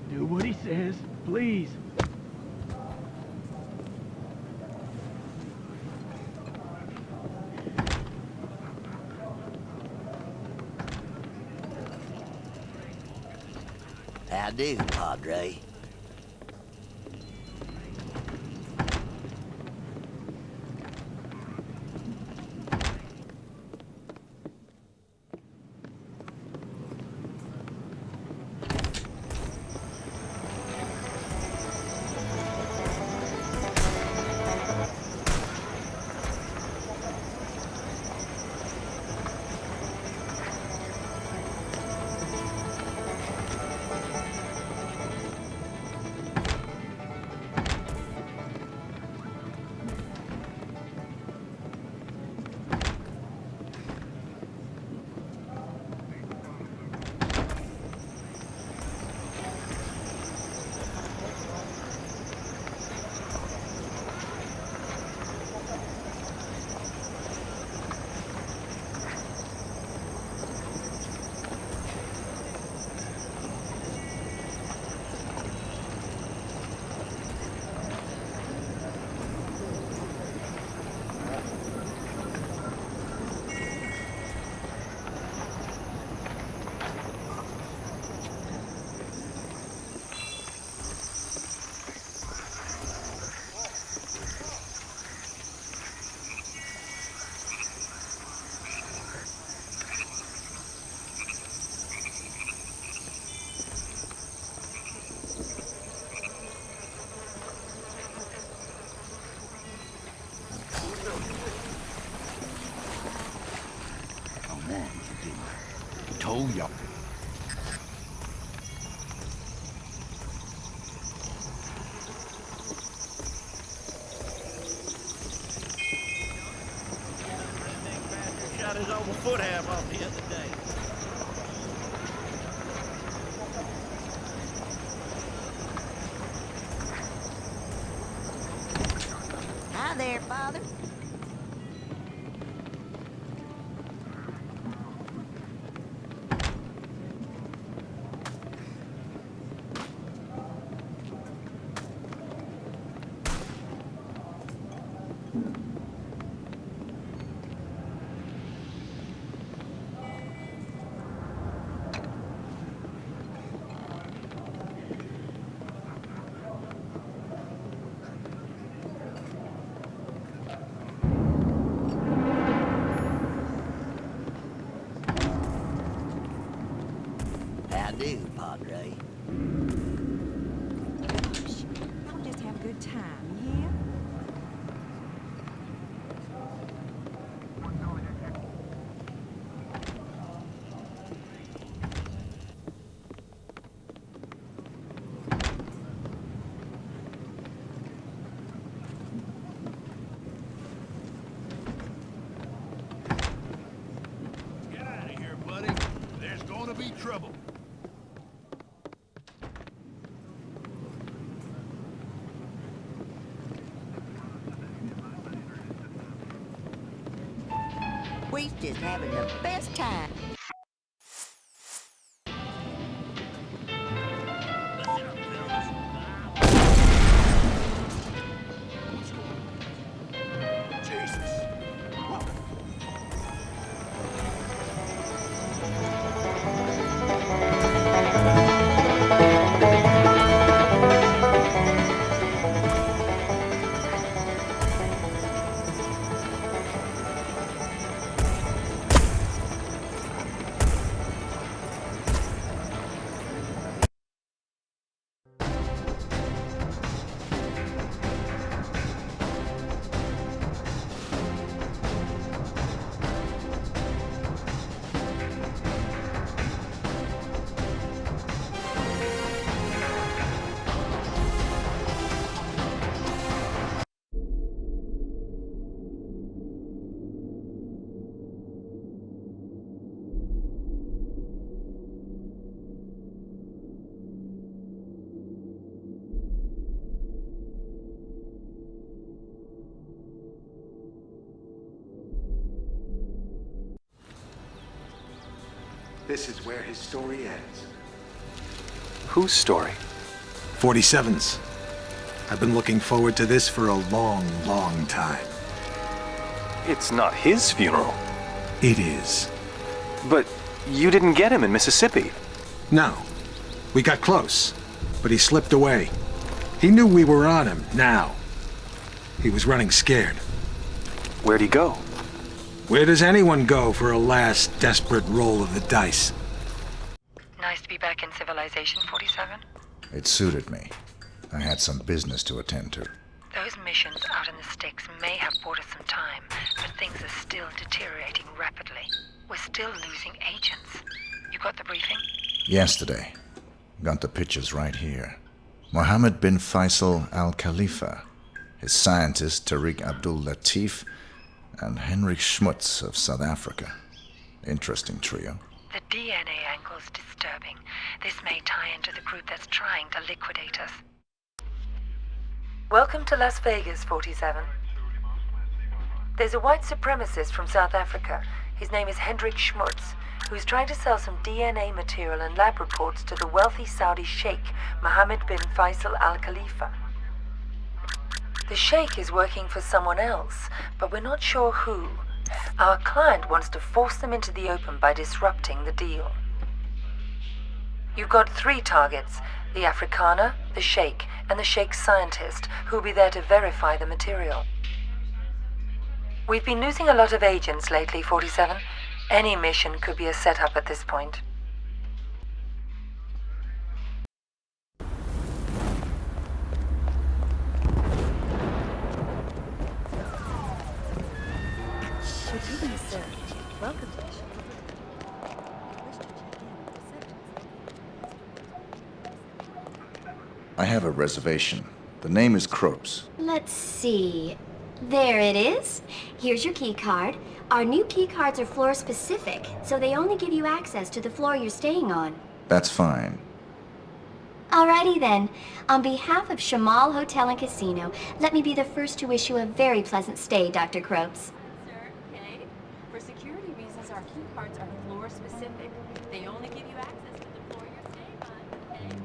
Do what he says, please. How do, Padre? told y'all. Shot his old foot half off the other day. Hi there, Father. How do, Padre? I'll just have a good time, you hear? Get out of here, buddy. There's gonna be trouble. We's just having the best time. This is where his story ends. Whose story? 47's. I've been looking forward to this for a long, long time. It's not his funeral. It is. But you didn't get him in Mississippi. No. We got close, but he slipped away. He knew we were on him, now. He was running scared. Where'd he go? Where does anyone go for a last desperate roll of the dice? Nice to be back in civilization, 47. It suited me. I had some business to attend to. Those missions out in the sticks may have bought us some time, but things are still deteriorating rapidly. We're still losing agents. You got the briefing? Yesterday. Got the pictures right here. Mohammed bin Faisal Al Khalifa, his scientist Tariq Abdul Latif, and Henrik Schmutz of South Africa. Interesting trio. The DNA angle's disturbing. This may tie into the group that's trying to liquidate us. Welcome to Las Vegas, 47. There's a white supremacist from South Africa. His name is Henrik Schmutz, who's trying to sell some DNA material and lab reports to the wealthy Saudi sheikh, Mohammed bin Faisal Al Khalifa. The sheikh is working for someone else, but we're not sure who. Our client wants to force them into the open by disrupting the deal. You've got 3 targets, the Afrikaner, the sheikh, and the sheikh's scientist, who'll be there to verify the material. We've been losing a lot of agents lately, 47. Any mission could be a setup at this point. Good evening, sir. Welcome. I have a reservation. The name is Kropes. Let's see. There it is. Here's your key card. Our new key cards are floor specific, so they only give you access to the floor you're staying on. That's fine. Alrighty then. On behalf of Shamal Hotel and Casino, let me be the first to wish you a very pleasant stay, Dr. Kropes. Sir, okay? For security reasons, our key cards are floor specific. They only give you access to the floor you're staying on, okay?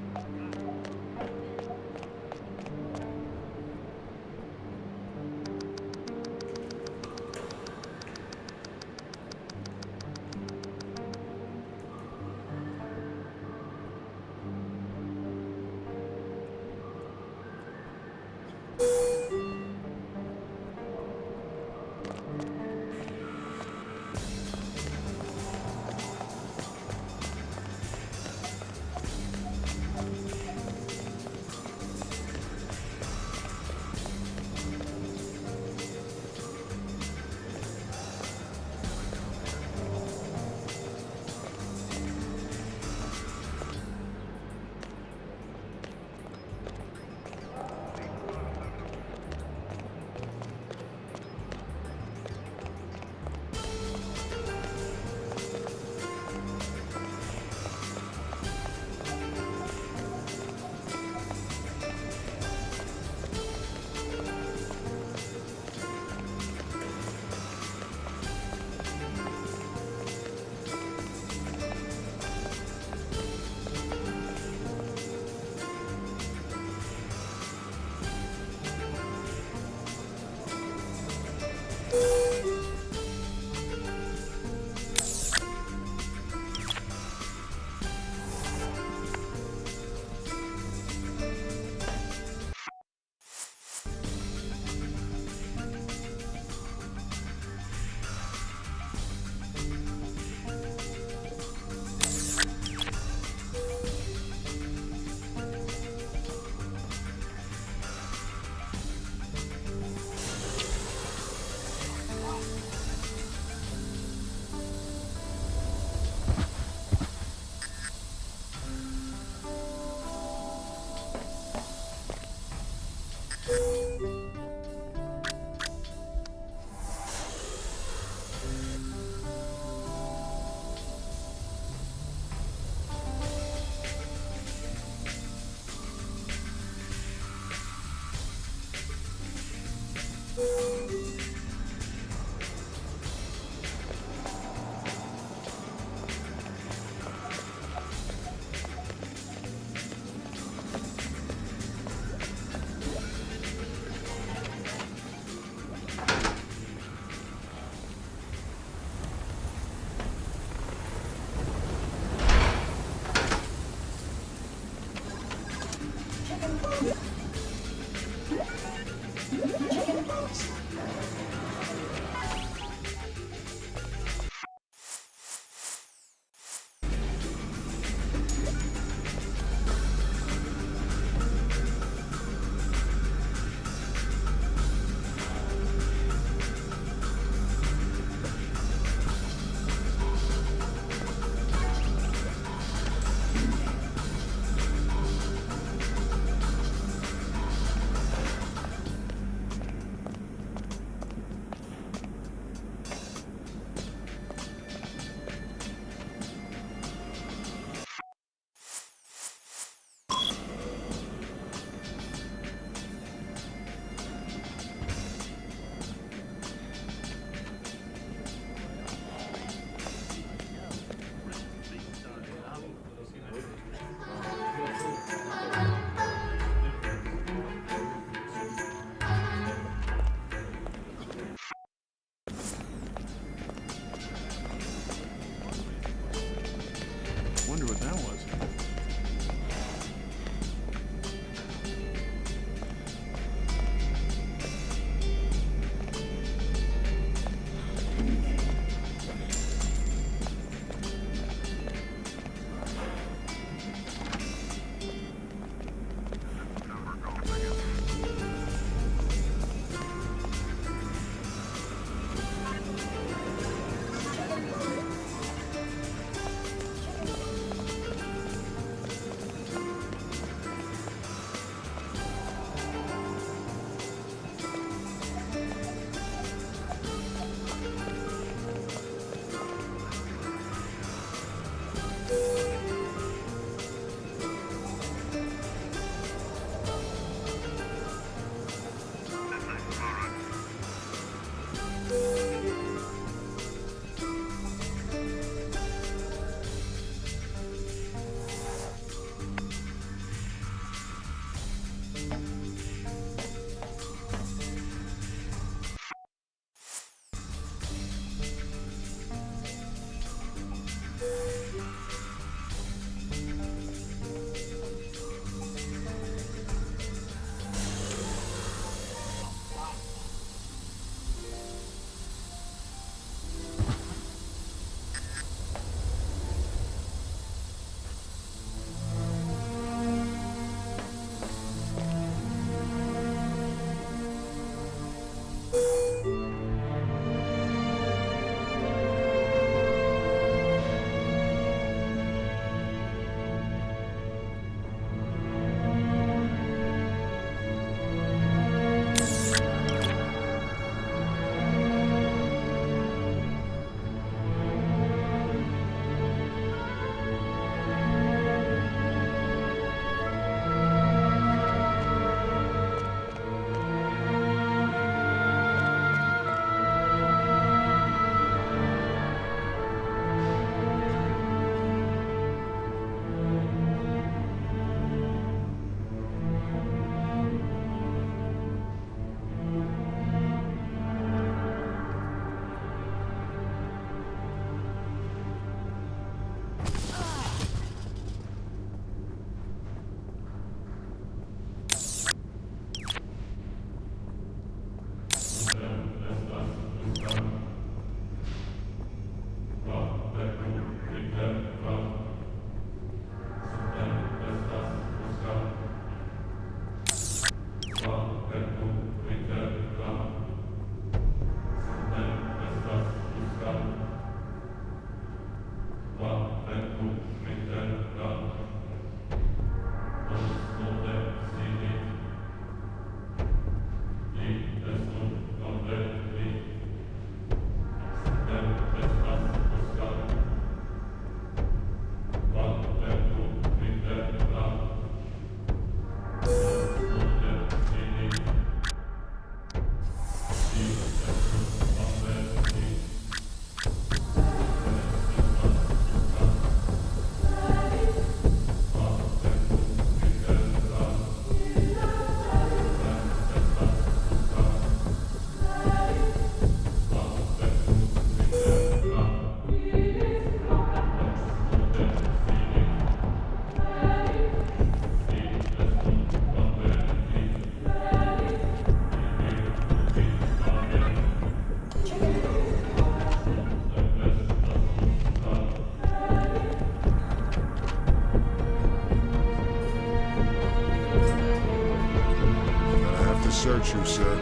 Aren't you, sir?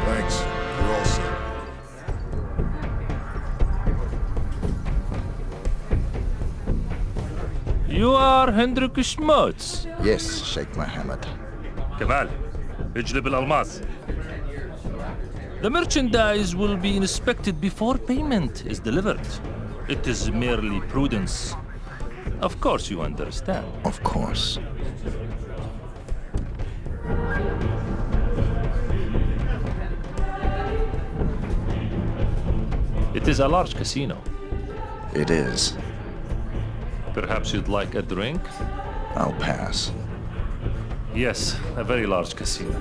Thanks. You're all set. You are Hendrik Schmutz. Yes, Sheikh Mohammed. كمال اجلب الألماس. The merchandise will be inspected before payment is delivered. It is merely prudence. Of course you understand. Of course. It is a large casino. It is. Perhaps you'd like a drink? I'll pass. Yes, a very large casino.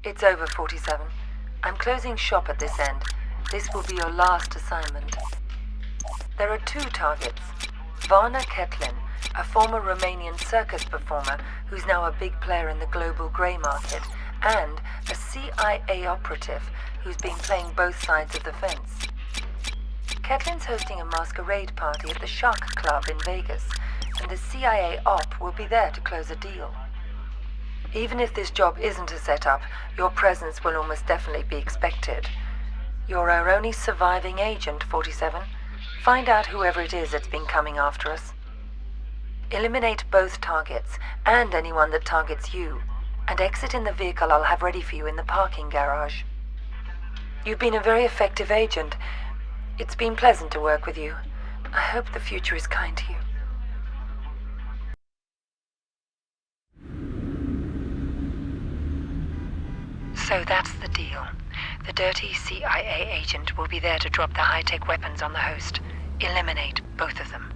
It's over, 47. I'm closing shop at this end. This will be your last assignment. There are two targets. Varna Ketlin, a former Romanian circus performer who's now a big player in the global grey market, and a CIA operative who's been playing both sides of the fence. Ketlin's hosting a masquerade party at the Shark Club in Vegas, and the CIA op will be there to close a deal. Even if this job isn't a setup, your presence will almost definitely be expected. You're our only surviving agent, 47. Find out whoever it is that's been coming after us. Eliminate both targets, and anyone that targets you, and exit in the vehicle I'll have ready for you in the parking garage. You've been a very effective agent. It's been pleasant to work with you. I hope the future is kind to you. So that's the deal. The dirty CIA agent will be there to drop the high-tech weapons on the host. Eliminate both of them.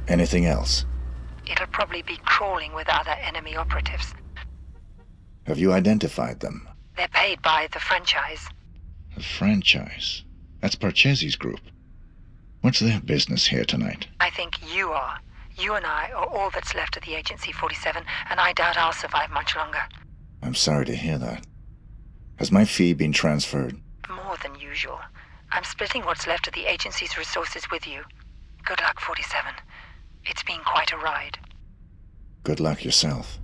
Anything else? It'll probably be crawling with other enemy operatives. Have you identified them? They're paid by the franchise. The franchise? That's Parcheesi's group. What's their business here tonight? I think you are. You and I are all that's left of the Agency 47, and I doubt I'll survive much longer. I'm sorry to hear that. Has my fee been transferred? More than usual. I'm splitting what's left of the agency's resources with you. Good luck, 47. It's been quite a ride. Good luck yourself.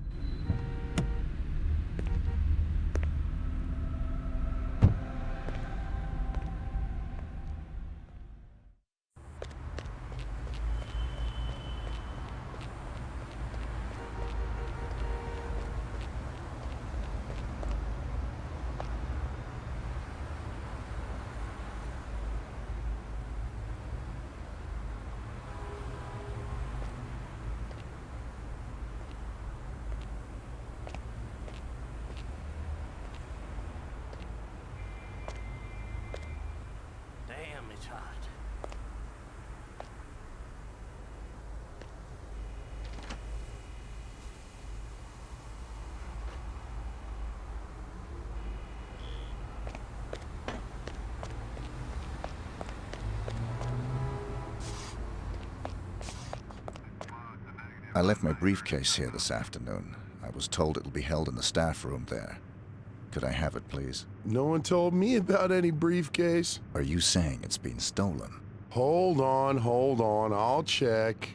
Damn, it's hot. I left my briefcase here this afternoon. I was told it'll be held in the staff room there. Could I have it, please? No one told me about any briefcase. Are you saying it's been stolen? Hold on. I'll check.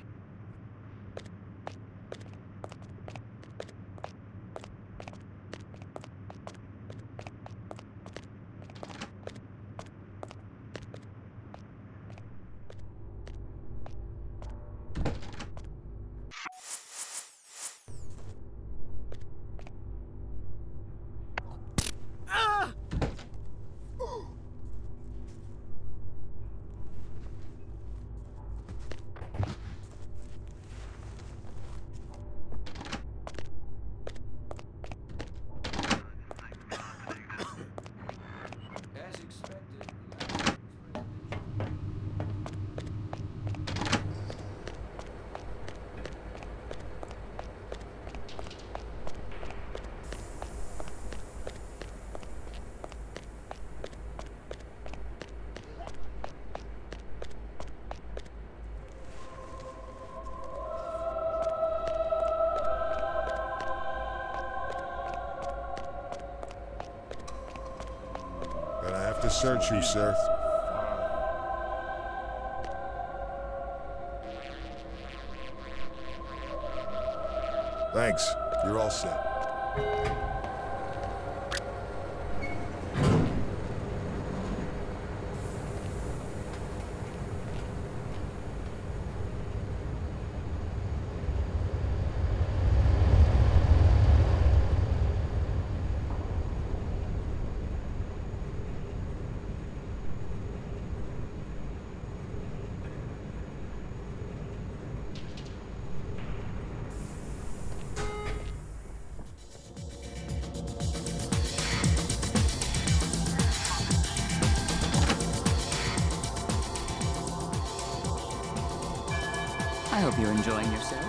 Gonna have to search you, sir. Thanks. You're all set. I hope you're enjoying yourself.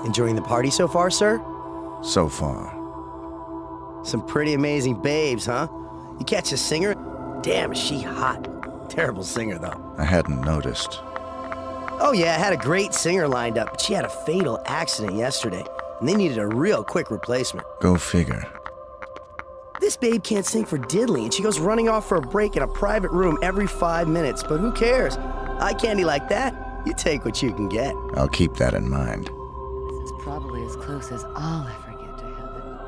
Enjoying the party so far, sir? So far. Some pretty amazing babes, huh? You catch a singer? Damn, is she hot. Terrible singer, though. I hadn't noticed. Oh yeah, I had a great singer lined up, but she had a fatal accident yesterday, and they needed a real quick replacement. Go figure. This babe can't sing for diddly, and she goes running off for a break in a private room every 5 minutes, but who cares? Eye candy like that, you take what you can get. I'll keep that in mind. This is probably as close as I'll ever get to heaven.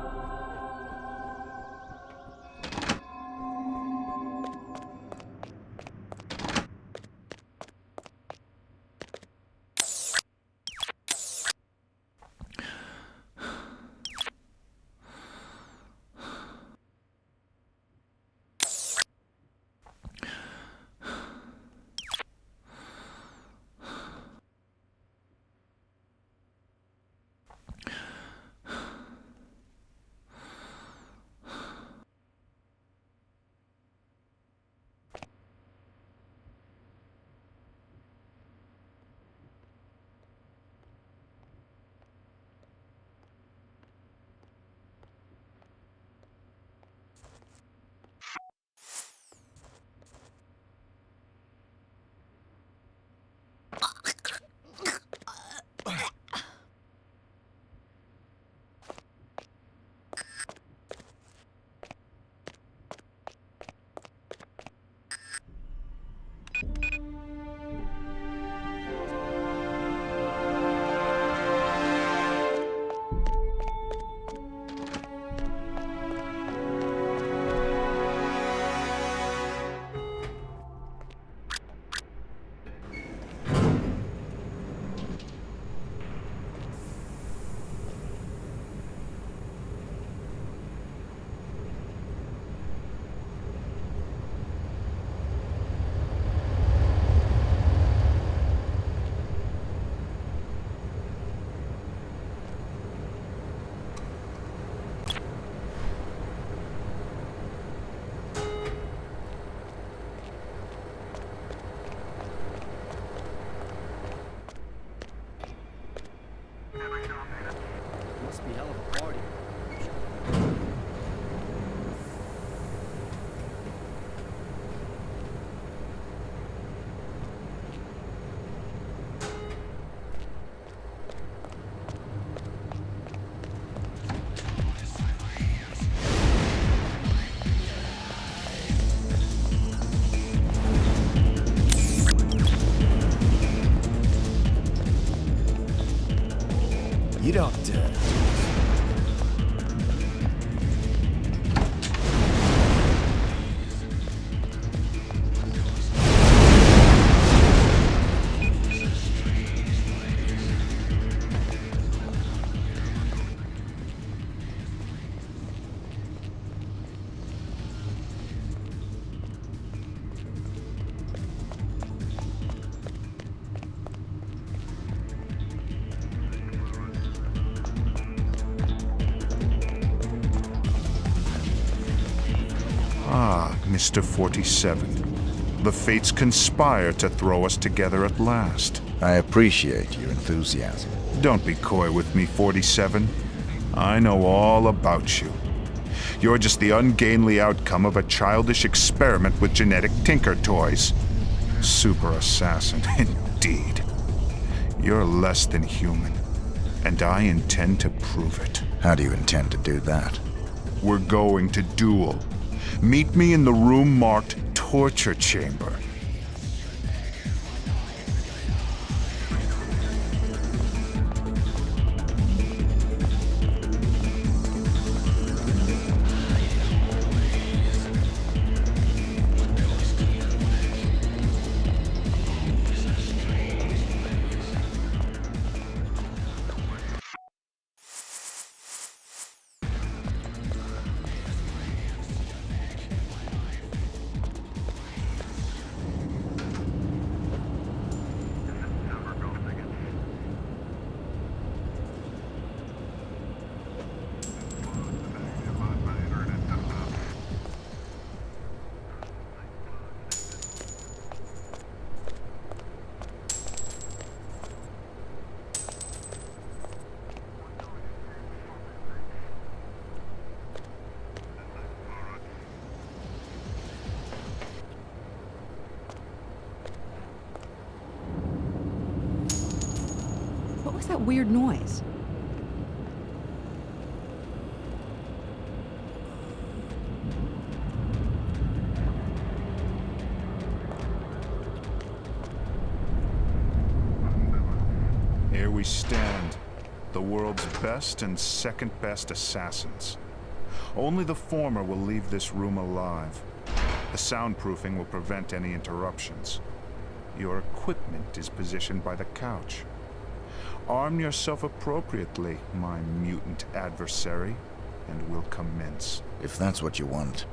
Must be hell of a party. You don't, Ah, Mr. 47. The fates conspire to throw us together at last. I appreciate your enthusiasm. Don't be coy with me, 47. I know all about you. You're just the ungainly outcome of a childish experiment with genetic tinker toys. Super assassin, indeed. You're less than human, and I intend to prove it. How do you intend to do that? We're going to duel. Meet me in the room marked Torture Chamber. What was that weird noise? Here we stand, the world's best and second best assassins. Only the former will leave this room alive. The soundproofing will prevent any interruptions. Your equipment is positioned by the couch. Arm yourself appropriately, my mutant adversary, and we'll commence. If that's what you want.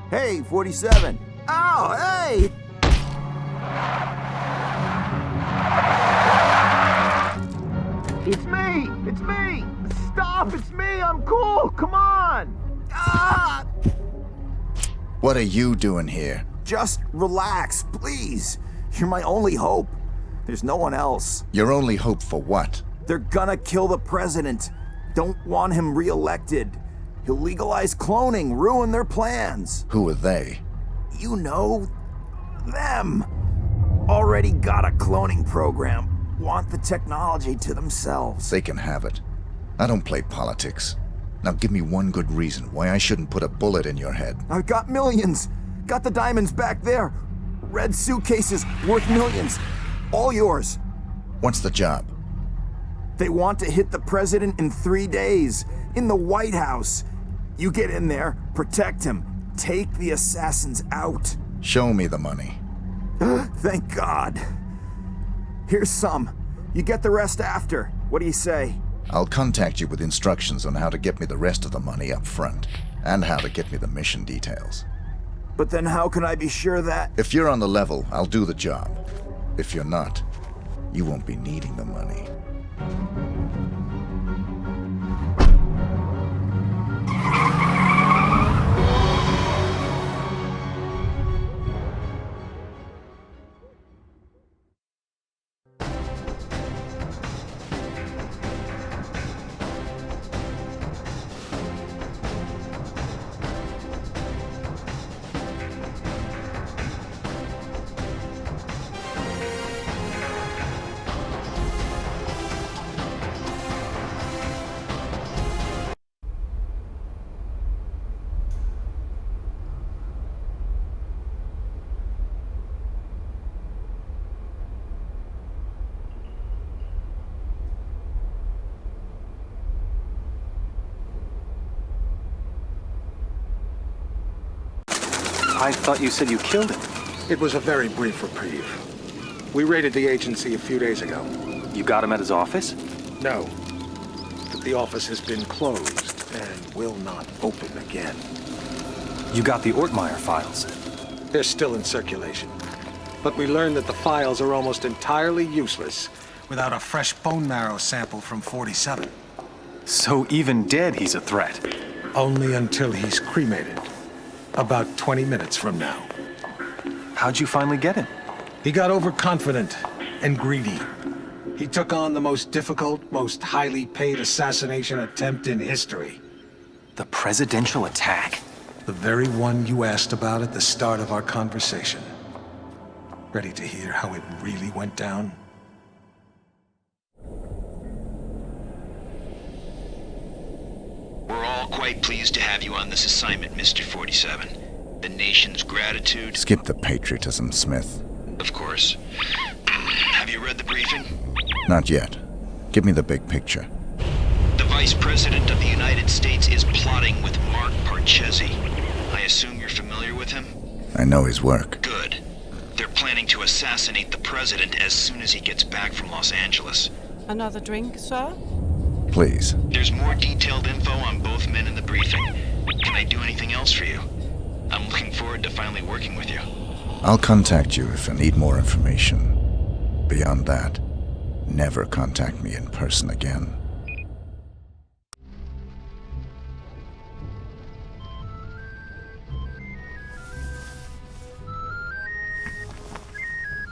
Hey, 47. Oh, hey! It's me! It's me! Stop! It's me! I'm cool! Come on! Ah! What are you doing here? Just relax, please. You're my only hope. There's no one else. Your only hope for what? They're gonna kill the president. Don't want him re-elected. He'll legalize cloning, ruin their plans. Who are they? You know, them. Already got a cloning program. Want the technology to themselves. They can have it. I don't play politics. Now give me one good reason why I shouldn't put a bullet in your head. I've got millions. Got the diamonds back there. Red suitcases worth millions. All yours. What's the job? They want to hit the president in 3 days. In the White House. You get in there, protect him. Take the assassins out. Show me the money. Thank God. Here's some. You get the rest after. What do you say? I'll contact you with instructions on how to get me the rest of the money up front, and how to get me the mission details. But then how can I be sure that... If you're on the level, I'll do the job. If you're not, you won't be needing the money. I thought you said you killed him. It was a very brief reprieve. We raided the agency a few days ago. You got him at his office? No. But the office has been closed and will not open again. You got the Ortmeyer files? They're still in circulation. But we learned that the files are almost entirely useless without a fresh bone marrow sample from 47. So even dead, he's a threat? Only until he's cremated. About 20 minutes from now. How'd you finally get him? He got overconfident and greedy. He took on the most difficult, most highly paid assassination attempt in history. The presidential attack? The very one you asked about at the start of our conversation. Ready to hear how it really went down? We're all quite pleased to have you on this assignment, Mr. 47. The nation's gratitude... Skip the patriotism, Smith. Of course. Have you read the briefing? Not yet. Give me the big picture. The Vice President of the United States is plotting with Mark Parchesi. I assume you're familiar with him? I know his work. Good. They're planning to assassinate the President as soon as he gets back from Los Angeles. Another drink, sir? Please. There's more detailed info on both men in the briefing. Can I do anything else for you? I'm looking forward to finally working with you. I'll contact you if I need more information. Beyond that, never contact me in person again.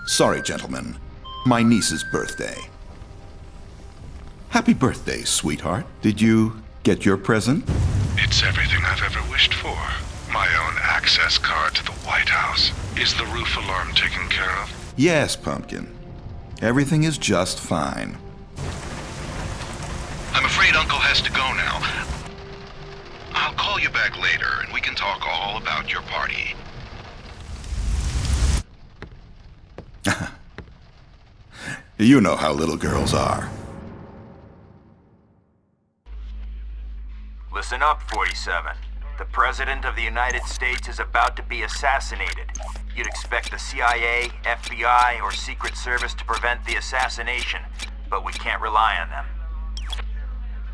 Sorry, gentlemen. My niece's birthday. Happy birthday, sweetheart. Did you get your present? It's everything I've ever wished for. My own access card to the White House. Is the roof alarm taken care of? Yes, Pumpkin. Everything is just fine. I'm afraid Uncle has to go now. I'll call you back later and we can talk all about your party. You know how little girls are. Listen up, 47. The President of the United States is about to be assassinated. You'd expect the CIA, FBI, or Secret Service to prevent the assassination, but we can't rely on them.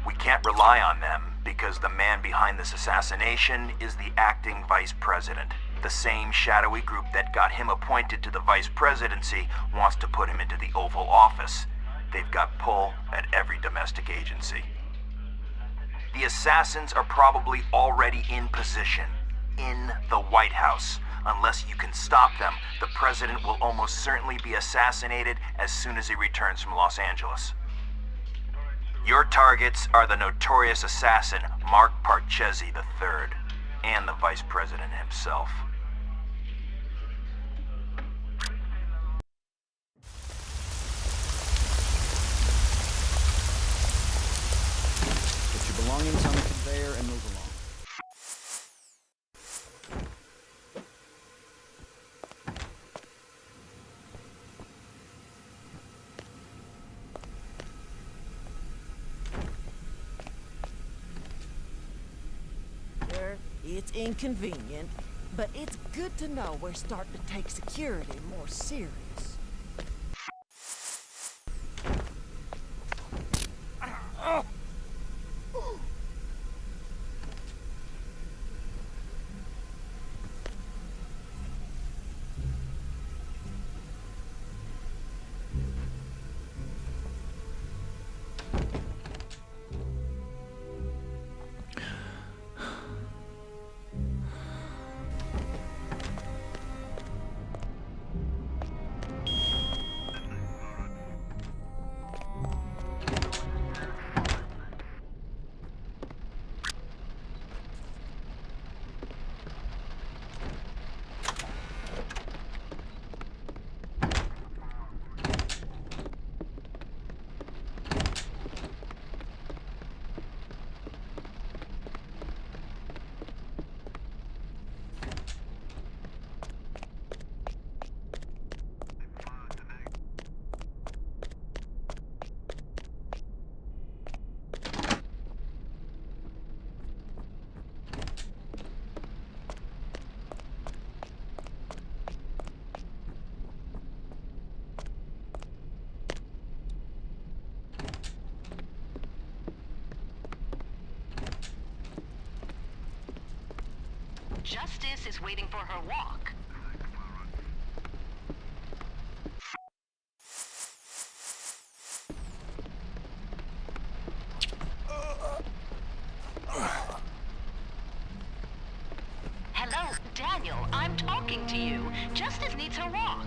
We can't rely on them Because the man behind this assassination is the acting vice president. The same shadowy group that got him appointed to the vice presidency wants to put him into the Oval Office. They've got pull at every domestic agency. The assassins are probably already in position, in the White House. Unless you can stop them, the president will almost certainly be assassinated as soon as he returns from Los Angeles. Your targets are the notorious assassin Mark Parchesi III, and the vice president himself. Put your belongings on the conveyor and move along. It's inconvenient, but it's good to know we're starting to take security more serious. Justice is waiting for her walk. Hello, Daniel. I'm talking to you. Justice needs her walk.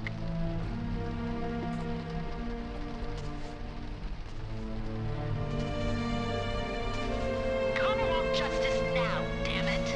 Come walk justice now, damn it.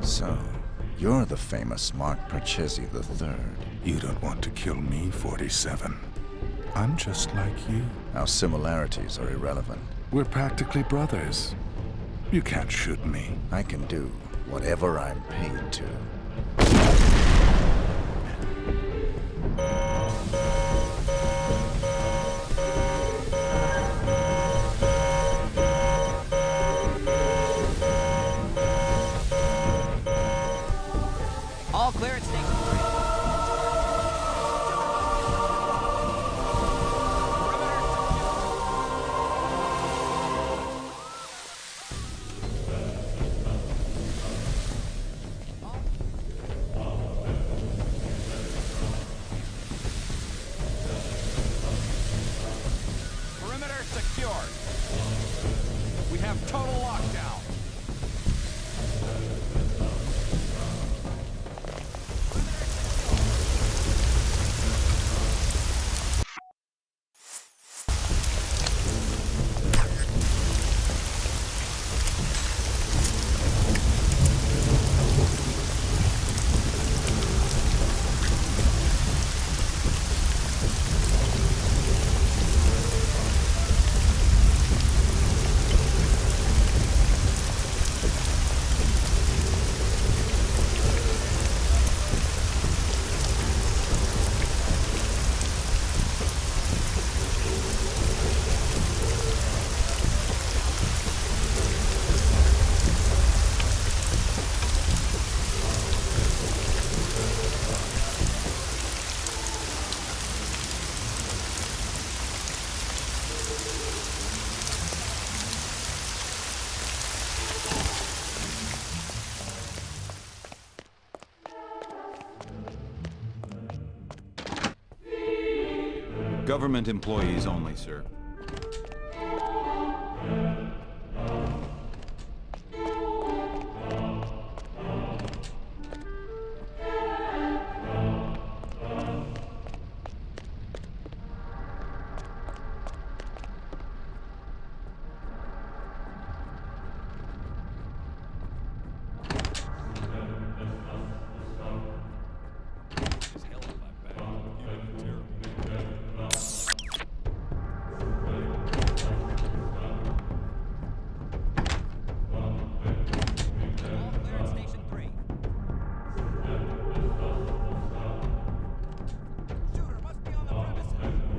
So, you're the famous Mark Purchesi III. You don't want to kill me, 47. I'm just like you. Our similarities are irrelevant. We're practically brothers. You can't shoot me. I can do whatever I'm paid to. All clear at station 3. Perimeter secured. We have total lockdown. Government employees only, sir.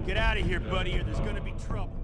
Get out of here, buddy, or there's gonna be trouble.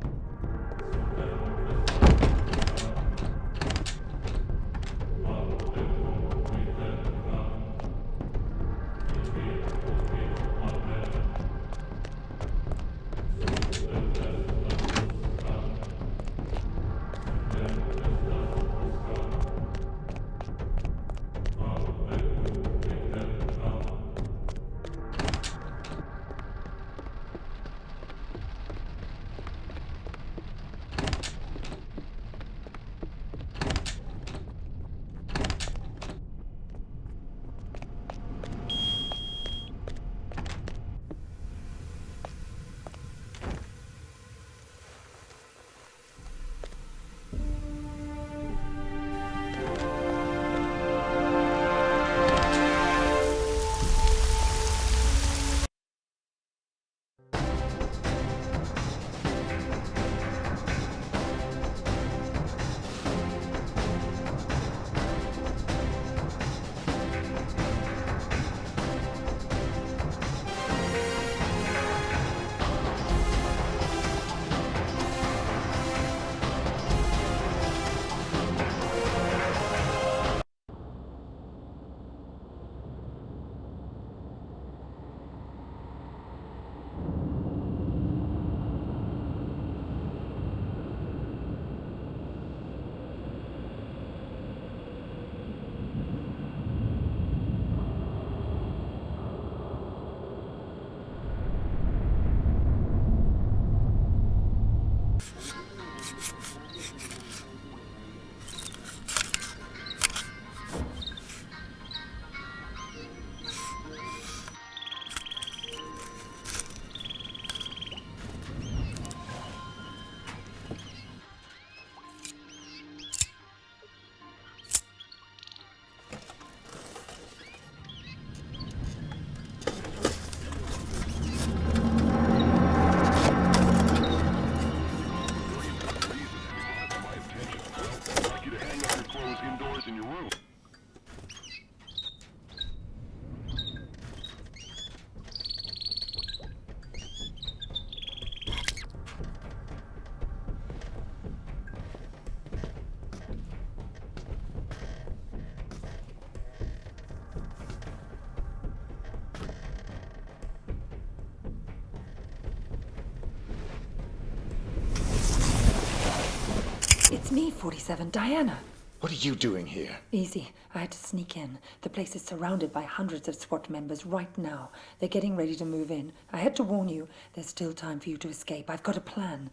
47, Diana. What are you doing here? Easy. I had to sneak in. The place is surrounded by hundreds of SWAT members right now. They're getting ready to move in. I had to warn you. There's still time for you to escape. I've got a plan.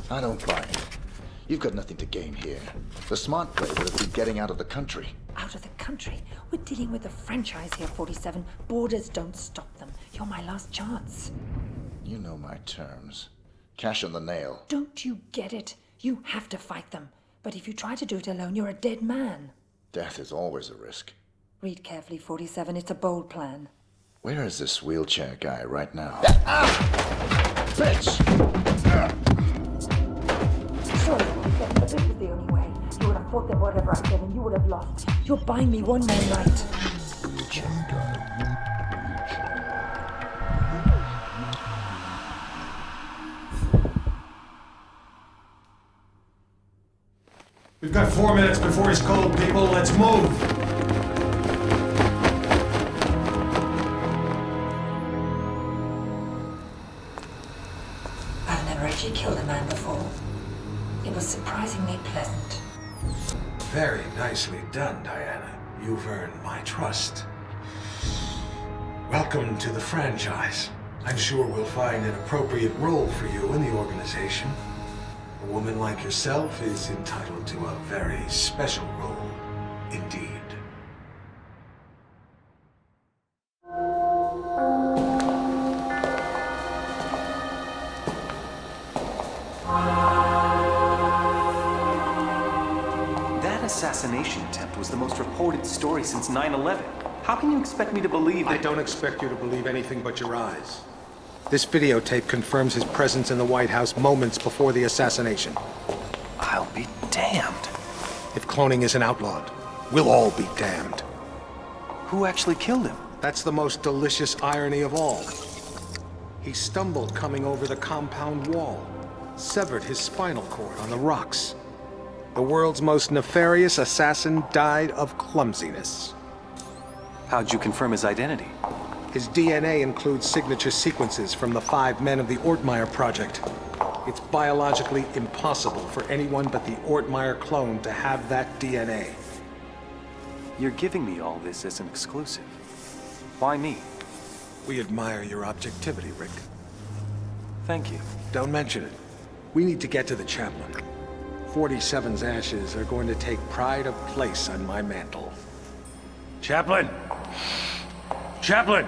I don't buy it. You've got nothing to gain here. The smart play would have been getting out of the country. Out of the country? We're dealing with a franchise here, 47. Borders don't stop them. You're my last chance. You know my terms. Cash on the nail. Don't you get it? You have to fight them. But if you try to do it alone, you're a dead man. Death is always a risk. Read carefully, 47. It's a bold plan. Where is this wheelchair guy right now? Bitch! Sorry, 47, but this is the only way. You would have fought them whatever I said, and you would have lost. You're buying me one more night. We've got 4 minutes before he's cold, people. Let's move. I've never actually killed a man before. It was surprisingly pleasant. Very nicely done, Diana. You've earned my trust. Welcome to the franchise. I'm sure we'll find an appropriate role for you in the organization. A woman like yourself is entitled to a very special role, indeed. That assassination attempt was the most reported story since 9/11. How can you expect me to believe that— I don't expect you to believe anything but your eyes. This videotape confirms his presence in the White House moments before the assassination. I'll be damned. If cloning isn't outlawed, we'll all be damned. Who actually killed him? That's the most delicious irony of all. He stumbled coming over the compound wall, severed his spinal cord on the rocks. The world's most nefarious assassin died of clumsiness. How'd you confirm his identity? His DNA includes signature sequences from the 5 men of the Ortmeyer project. It's biologically impossible for anyone but the Ortmeyer clone to have that DNA. You're giving me all this as an exclusive. Why me? We admire your objectivity, Rick. Thank you. Don't mention it. We need to get to the chaplain. 47's ashes are going to take pride of place on my mantle. Chaplain! Chaplain!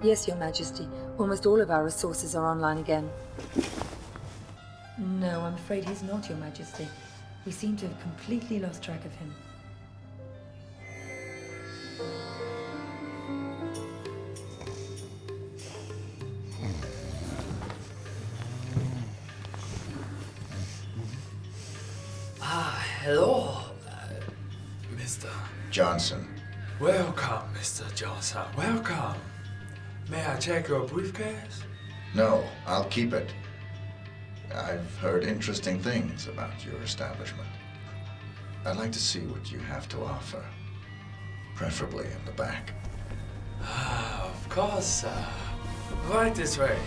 Yes, Your Majesty. Almost all of our resources are online again. No, I'm afraid he's not, Your Majesty. We seem to have completely lost track of him. Hello, Mr. Johnson. Welcome, Mr. Johnson. Welcome. May I check your briefcase? No, I'll keep it. I've heard interesting things about your establishment. I'd like to see what you have to offer. Preferably in the back. Of course, right this way.